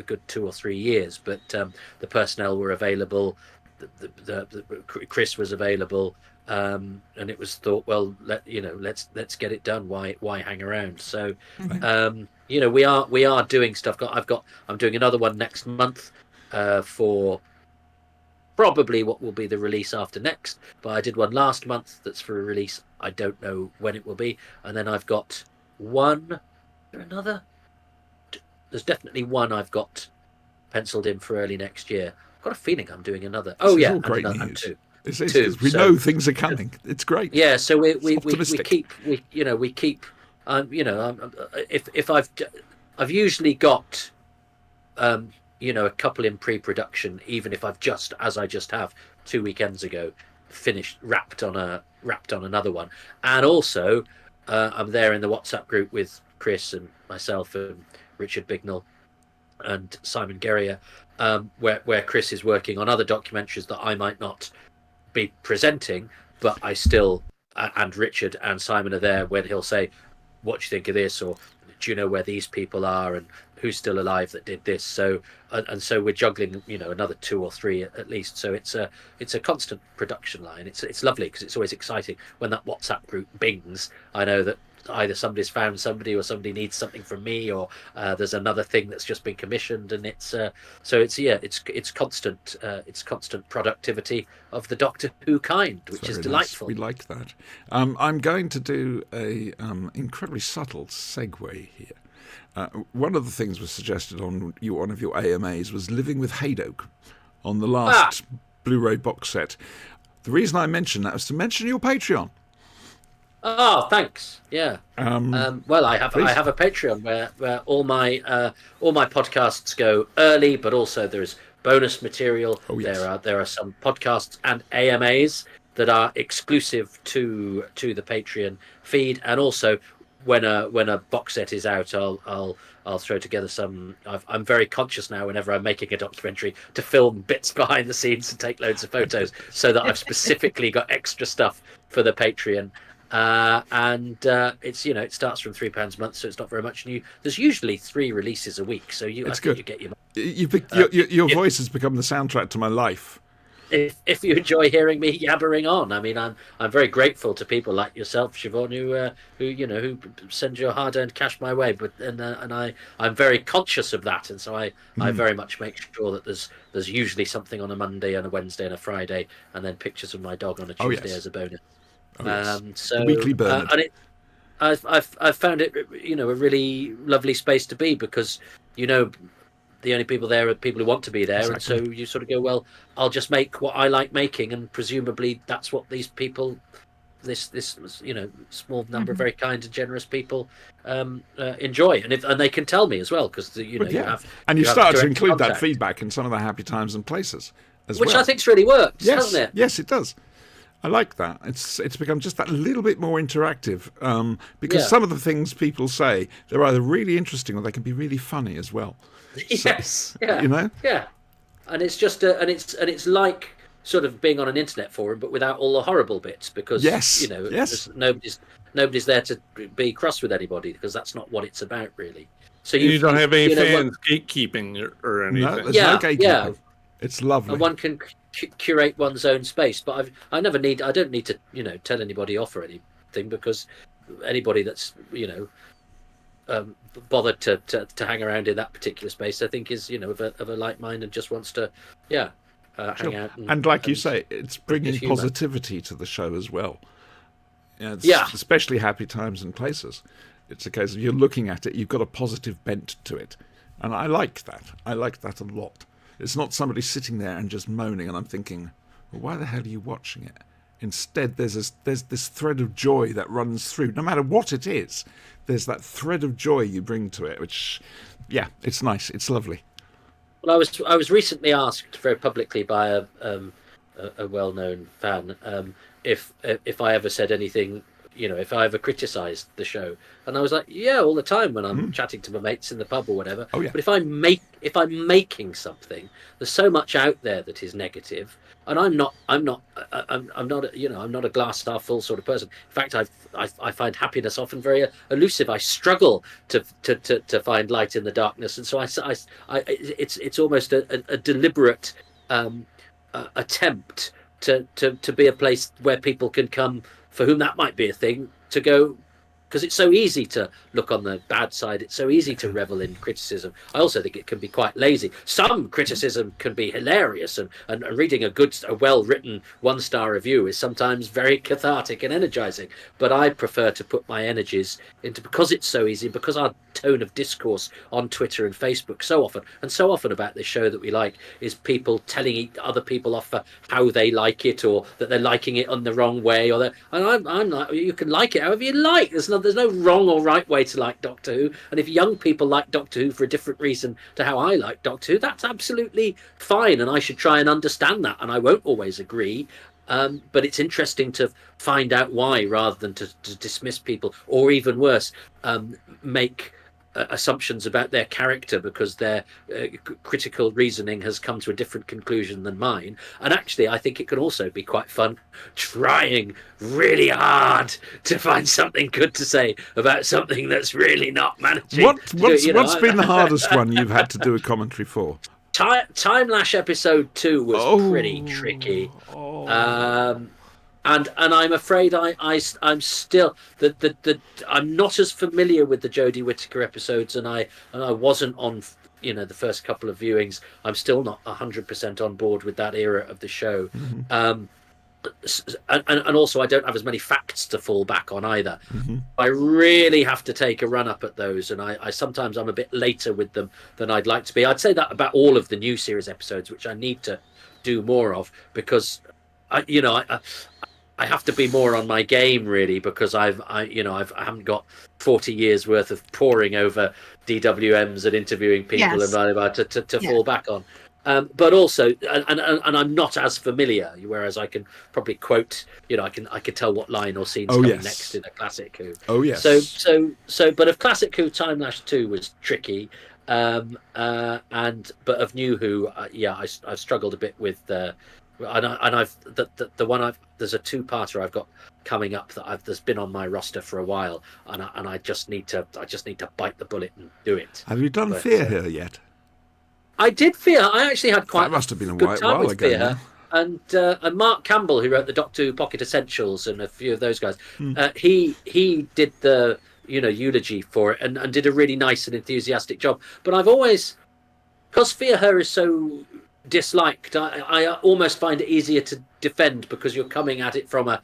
good 2 or 3 years, but the personnel were available, the Chris was available, and it was thought, well, let's get it done. Why hang around? So we are doing stuff. I'm doing another one next month for probably what will be the release after next, but I did one last month that's for a release. I don't know when it will be. And then I've got one or another. There's definitely one I've got penciled in for early next year. I've got a feeling I'm doing another. This is yeah, all great and another, news. and two. We So- know things are coming. It's great. Yeah, so we optimistic. keep if I've usually got a couple in pre-production, even if I've just, as I just have 2 weekends ago, wrapped on another one. And also I'm there in the WhatsApp group with Chris and myself and Richard Bignell and Simon Guerrier, where Chris is working on other documentaries that I might not be presenting, but I still, and Richard and Simon are there when he'll say, what do you think of this, or do you know where these people are, and who's still alive that did this? So and so we're juggling another 2 or 3 at least, so it's a constant production line. It's lovely because it's always exciting when that WhatsApp group bings. I know that either somebody's found somebody, or somebody needs something from me, or there's another thing that's just been commissioned, and it's constant productivity of the Doctor Who kind, which is Very delightful. nice. We like that. I'm going to do a incredibly subtle segue here. One of the things was suggested on one of your AMAs was Living with Haydock on the last Blu-ray box set. The reason I mentioned that was to mention your Patreon. Oh, thanks. Yeah. Well, I have please. I have a Patreon where all my podcasts go early, but also there's bonus material. Oh, yes. There are some podcasts and AMAs that are exclusive to the Patreon feed, and also when a box set is out, I'll throw together some. I'm very conscious now whenever I'm making a documentary to film bits behind the scenes and take loads of photos, so that I've specifically got extra stuff for the Patreon. And it's it starts from £3 a month, so it's not very much. And there's usually 3 releases a week, so I think good. you get your. Your voice has become the soundtrack to my life. If you enjoy hearing me yabbering on, I mean, I'm very grateful to people like yourself, Siobhan, who send your hard-earned cash my way. But I'm very conscious of that, and so I very much make sure that there's usually something on a Monday and a Wednesday and a Friday, and then pictures of my dog on a Tuesday as a bonus. Oh, yes. So the Weekly Bernard. And I've found it a really lovely space to be, because the only people there are people who want to be there. Exactly. And so you sort of go, well, I'll just make what I like making, and presumably that's what these people, this small number of very kind and generous people enjoy, and they can tell me as well, because you have, and you started to direct include contact, that feedback in some of the Happy Times and Places as which well. I think's really worked, Yes, hasn't it? yes, it does. I like that. It's become just that little bit more interactive, because some of the things people say, they're either really interesting or they can be really funny as well. Yes, yeah, yeah, and it's just it's like sort of being on an internet forum, but without all the horrible bits, because nobody's there to be cross with anybody, because that's not what it's about, really. So you don't have any fans gatekeeping or anything. No, there's no gatekeeping. Yeah. It's lovely. And one can curate one's own space, but I don't need to tell anybody off or anything, because anybody that's bothered to hang around in that particular space, I think is of a like mind and just wants to hang out. And like you say, it's bringing positivity to the show as well. Especially Happy Times and Places. It's a case of you're looking at it, you've got a positive bent to it, and I like that. I like that a lot. It's not somebody sitting there and just moaning, and I'm thinking, well, why the hell are you watching it? Instead, there's this thread of joy that runs through. No matter what it is, there's that thread of joy you bring to it, which, it's nice. It's lovely. Well, I was recently asked very publicly by a well-known fan if I ever said anything, if I ever criticised the show, and I was like, yeah, all the time when I'm chatting to my mates in the pub or whatever. Oh, yeah. But if I'm making something, there's so much out there that is negative, and I'm not a glass half full sort of person. In fact, I find happiness often very elusive. I struggle to find light in the darkness, and so it's almost a deliberate attempt to be a place where people can come, for whom that might be a thing, to go, because it's so easy to look on the bad side. It's so easy to revel in criticism. I also think it can be quite lazy. Some criticism can be hilarious, and reading a well-written 1-star review is sometimes very cathartic and energizing. But I prefer to put my energies into, because it's so easy, because our tone of discourse on Twitter and Facebook so often about this show that we like is people telling other people off for how they like it, or that they're liking it on the wrong way, and I'm like, you can like it however you like. There's no wrong or right way to like Doctor Who, and if young people like Doctor Who for a different reason to how I like Doctor Who, that's absolutely fine, and I should try and understand that, and I won't always agree, but it's interesting to find out why, rather than to dismiss people, or even worse, make assumptions about their character because their critical reasoning has come to a different conclusion than mine. And actually, I think it can also be quite fun trying really hard to find something good to say about something that's really not managing. What's been the hardest one you've had to do a commentary for? Time Lash episode 2 was pretty tricky. And I'm afraid I'm still I'm not as familiar with the Jodie Whittaker episodes, and I wasn't on the first couple of viewings. I'm still not 100% on board with that era of the show. and also I don't have as many facts to fall back on either. I really have to take a run up at those, and I sometimes I'm a bit later with them than I'd like to be. I'd say that about all of the new series episodes, which I need to do more of, because I have to be more on my game, really, because I haven't got 40 years worth of poring over DWMs and interviewing people and blah, blah, blah, to fall back on. But also, and I'm not as familiar, whereas I can probably quote, I can tell what line or scene's coming next in a classic Who. Oh yes. So, but of classic Who, Time Lash 2 was tricky, but of New Who, I've struggled a bit with there's a two-parter I've got coming up that's been on my roster for a while, and I just need to bite the bullet and do it. Have you done Fear Her yet? I did Fear Her. I actually had quite that must have been a good time while with ago. Fear Her. And Mark Campbell, who wrote the Doctor Who Pocket Essentials and a few of those guys, he did the eulogy for it and did a really nice and enthusiastic job. But I've always, because Fear Her is so disliked, I almost find it easier to defend, because you're coming at it from but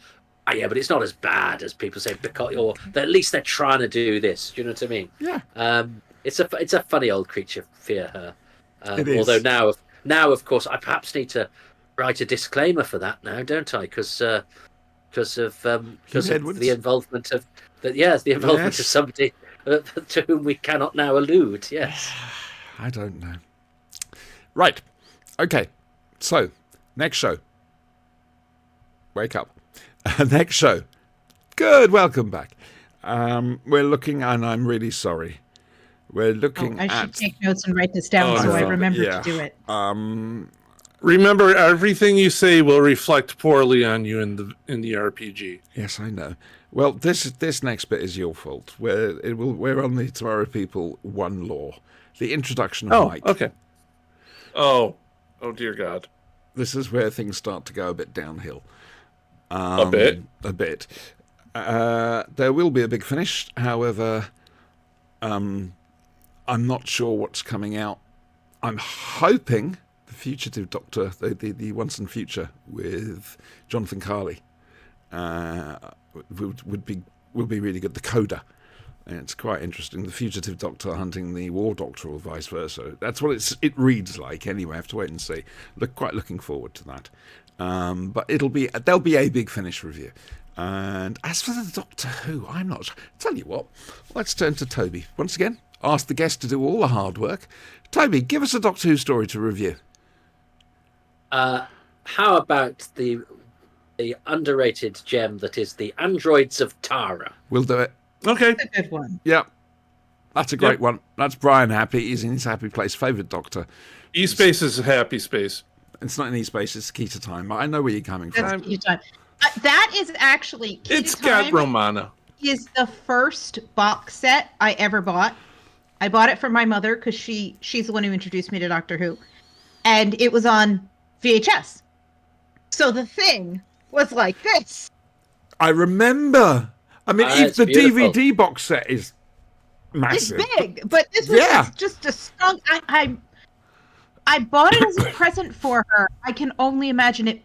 it's not as bad as people say, because at least they're trying to do this. Do you know what I mean? Yeah. It's a funny old creature, Fear Her. It is. Although now, of course, I perhaps need to write a disclaimer for that now, don't I? Because of the involvement of of somebody to whom we cannot now allude. Yes. I don't know. Right. Okay. So, next show. Wake up. Next show. Good. Welcome back. We're looking, and I'm really sorry. We're looking I should take notes and write this down so I remember to do it. Remember, everything you say will reflect poorly on you in the RPG. Yes, I know. Well, this next bit is your fault. We're on the Tomorrow People 1 lore. The introduction of Mike. Okay. Oh dear God. This is where things start to go a bit downhill. A bit. There will be a big finish. However, I'm not sure what's coming out. I'm hoping the Fugitive Doctor, the Once and Future with Jonathan Carley, will be really good. The Coda, and it's quite interesting. The Fugitive Doctor hunting the War Doctor, or vice versa. That's what it reads like. Anyway, I have to wait and see. Looking forward to that. But there'll be a big finish review. And as for the Doctor Who, I'm not sure. Tell you what, let's turn to Toby once again. Ask the guest to do all the hard work. Toby, give us a Doctor Who story to review. How about the underrated gem that is the Androids of Tara? We'll do it. Okay. That's a good one. Yeah. That's a great one. That's Brian happy. He's in his happy place. Favourite Doctor. E-Space is a happy space. It's not in E-Space. It's Key to Time. I know where you're coming from. That's Key to Time. That is actually Key It's to Time got Romana. Is the first box set I ever bought. I bought it for my mother because she's the one who introduced me to Doctor Who, and it was on VHS. So the thing was like this. I remember. I mean, the beautiful. DVD box set is massive. It's big, but this was just a skunk. I bought it as a present for her. I can only imagine it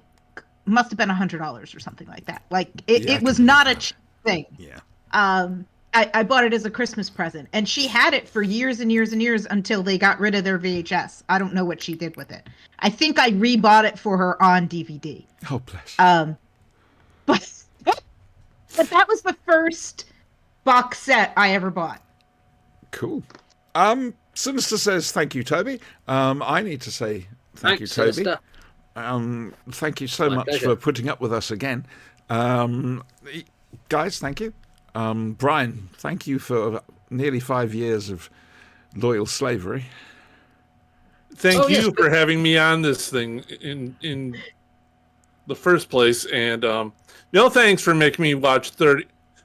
must have been $100 or something like that. Like it was not a cheap thing. Yeah. I bought it as a Christmas present, and she had it for years and years and years until they got rid of their VHS. I don't know what she did with it. I think I rebought it for her on DVD. Oh, bless. But that was the first box set I ever bought. Cool. Sinister says thank you, Toby. I need to say thank you, Toby. Sinister. Thank you so much pleasure. for putting up with us again. Guys, thank you. Brian, thank you for nearly 5 years of loyal slavery. Thank you for having me on this thing in the first place, and no thanks for making me watch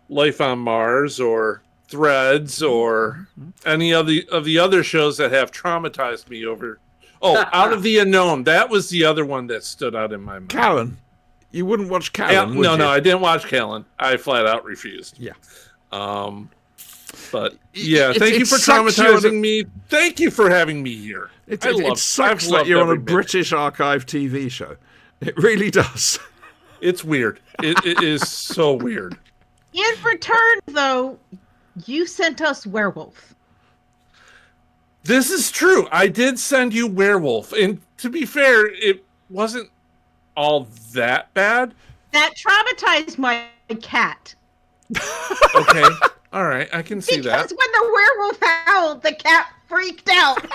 Life on Mars or Threads or any of the other shows that have traumatized me over. Oh, Out of the Unknown. That was the other one that stood out in my mind. Callan. You wouldn't watch Callan, would you? No, I didn't watch Callan. I flat out refused. Yeah. But yeah, thank you for traumatizing me. Thank you for having me here. It sucks that you're on a British Archive TV show. It really does. It's weird. It is so weird. In return, though, you sent us Werewolf. This is true. I did send you Werewolf, and to be fair, it wasn't all that bad. That traumatized my cat. Okay. All right. I can see Because that. when the werewolf howled, the cat freaked out.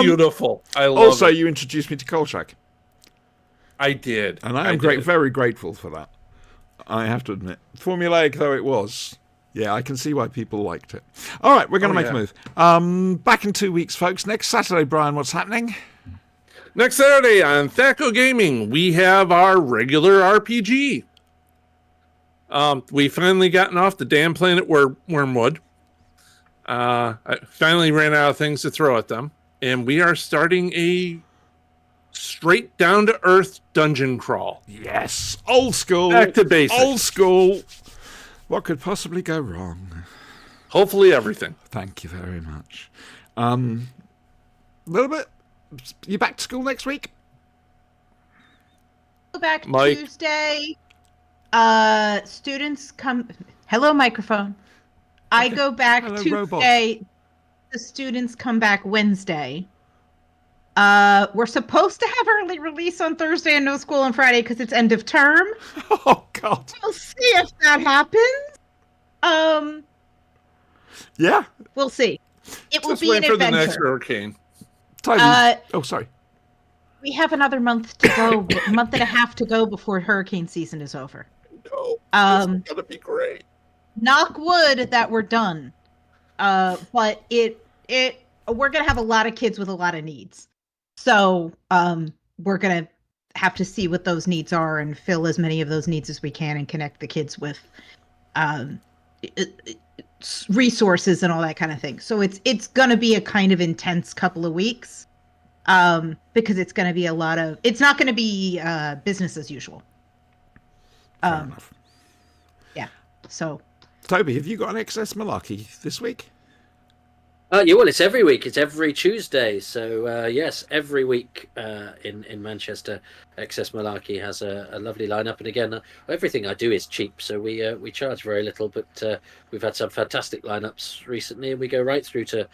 Beautiful. I love Also, it. you introduced me to Kolchak, I did. and I am did. very grateful for that. I have to admit, formulaic though it was, yeah, I can see why people liked it. All right, we're going to make a move. Back in 2 weeks, folks. Next Saturday, Brian, what's happening? Next Saturday on Thaco Gaming, we have our regular RPG. We finally gotten off the damn planet Wormwood. I finally ran out of things to throw at them, and we are starting a straight down to earth dungeon crawl. Yes, old school. Back to basics. Old school. What could possibly go wrong? Hopefully everything. Thank you very much. A little bit. You back to school next week? Go back Mike. Tuesday. Students come. Hello, microphone. I go back Hello, Tuesday. robot. The students come back Wednesday. We're supposed to have early release on Thursday and no school on Friday because it's end of term. Oh, God. We'll see if that happens. Yeah. We'll see. It will Just be an wait for the next adventure. hurricane. Toby. Oh, sorry. We have another month to go, a month and a half to go before hurricane season is over. No, Um, it's gonna be great. Knock wood that we're done. But we're gonna have a lot of kids with a lot of needs. So we're gonna have to see what those needs are and fill as many of those needs as we can and connect the kids with resources and all that kind of thing. So it's gonna be a kind of intense couple of weeks. Because it's gonna be it's not gonna be business as usual. Fair enough. Yeah. So Toby, have you got an XS Malarkey this week? Yeah, well, it's every week. It's every Tuesday. So yes, every week in Manchester, XS Malarkey has a lovely lineup. And again, everything I do is cheap, so we charge very little. But we've had some fantastic lineups recently, and we go right through to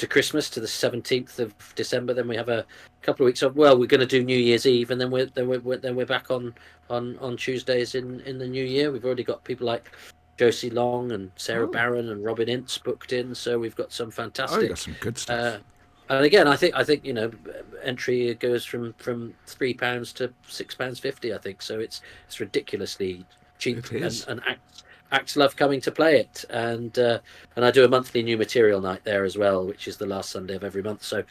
Christmas, to the 17th of December. Then we have a couple of weeks off. Well, we're going to do New Year's Eve, and then we're back on Tuesdays in the new year. We've already got people like Josie Long and Sarah Barron and Robin Ince booked in, so we've got some fantastic. Oh, you got some good stuff. And again, I think entry goes from £3 to £6.50. I think so. It's ridiculously cheap, It is. and acts love coming to play it. And I do a monthly new material night there as well, which is the last Sunday of every month. So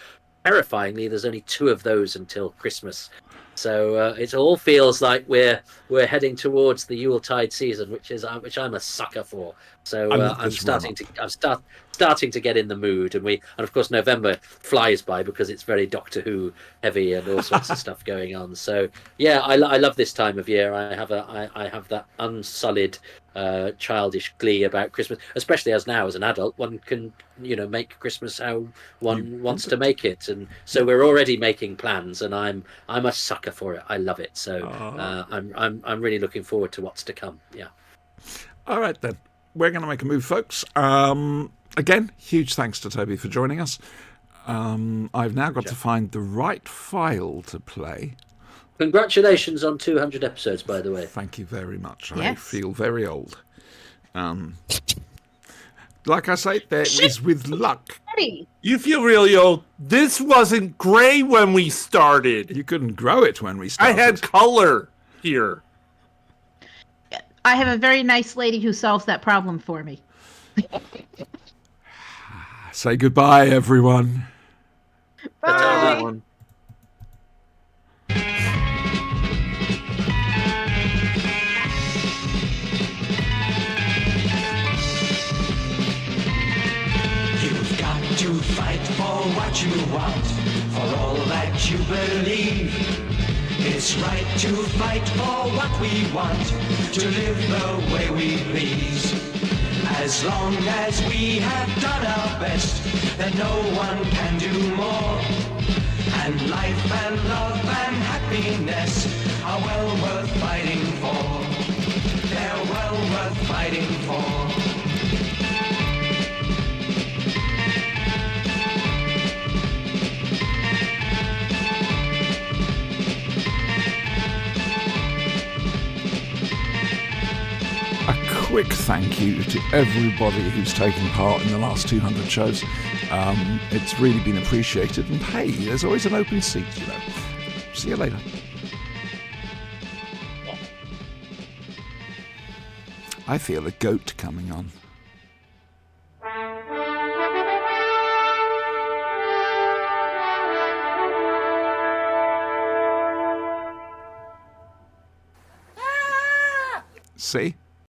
terrifyingly, there's only 2 of those until Christmas. So it all feels like we're heading towards the Yuletide season, which I'm a sucker for. So I'm starting to get in the mood, and of course November flies by because it's very Doctor Who heavy and all sorts of stuff going on. So yeah, I love this time of year. I have that unsullied childish glee about Christmas, especially as now as an adult one can make Christmas how one wants to make it, and so we're already making plans, and I'm a sucker for it. I love it. So I'm really looking forward to what's to come. Yeah. All right, then. We're going to make a move, folks. Again, huge thanks to Toby for joining us. I've now got to find the right file to play. Congratulations on 200 episodes, by the way. Thank you very much. I Yes. feel very old. Like I say, there is with luck. Eddie, You feel really old. This wasn't gray when we started. You couldn't grow it when we I started. had color here. I have a very nice lady who solves that problem for me. Say goodbye, everyone. That's all that Bye. one. You've got to fight for what you want, for all that you believe. It's right to fight for what we want, to live the way we please. As long as we have done our best, then no one can do more. And life and love and happiness are well quick thank you to everybody who's taken part in the last 200 shows. It's really been appreciated, and hey, there's always an open seat, you know. See you later. I feel a goat coming on. See?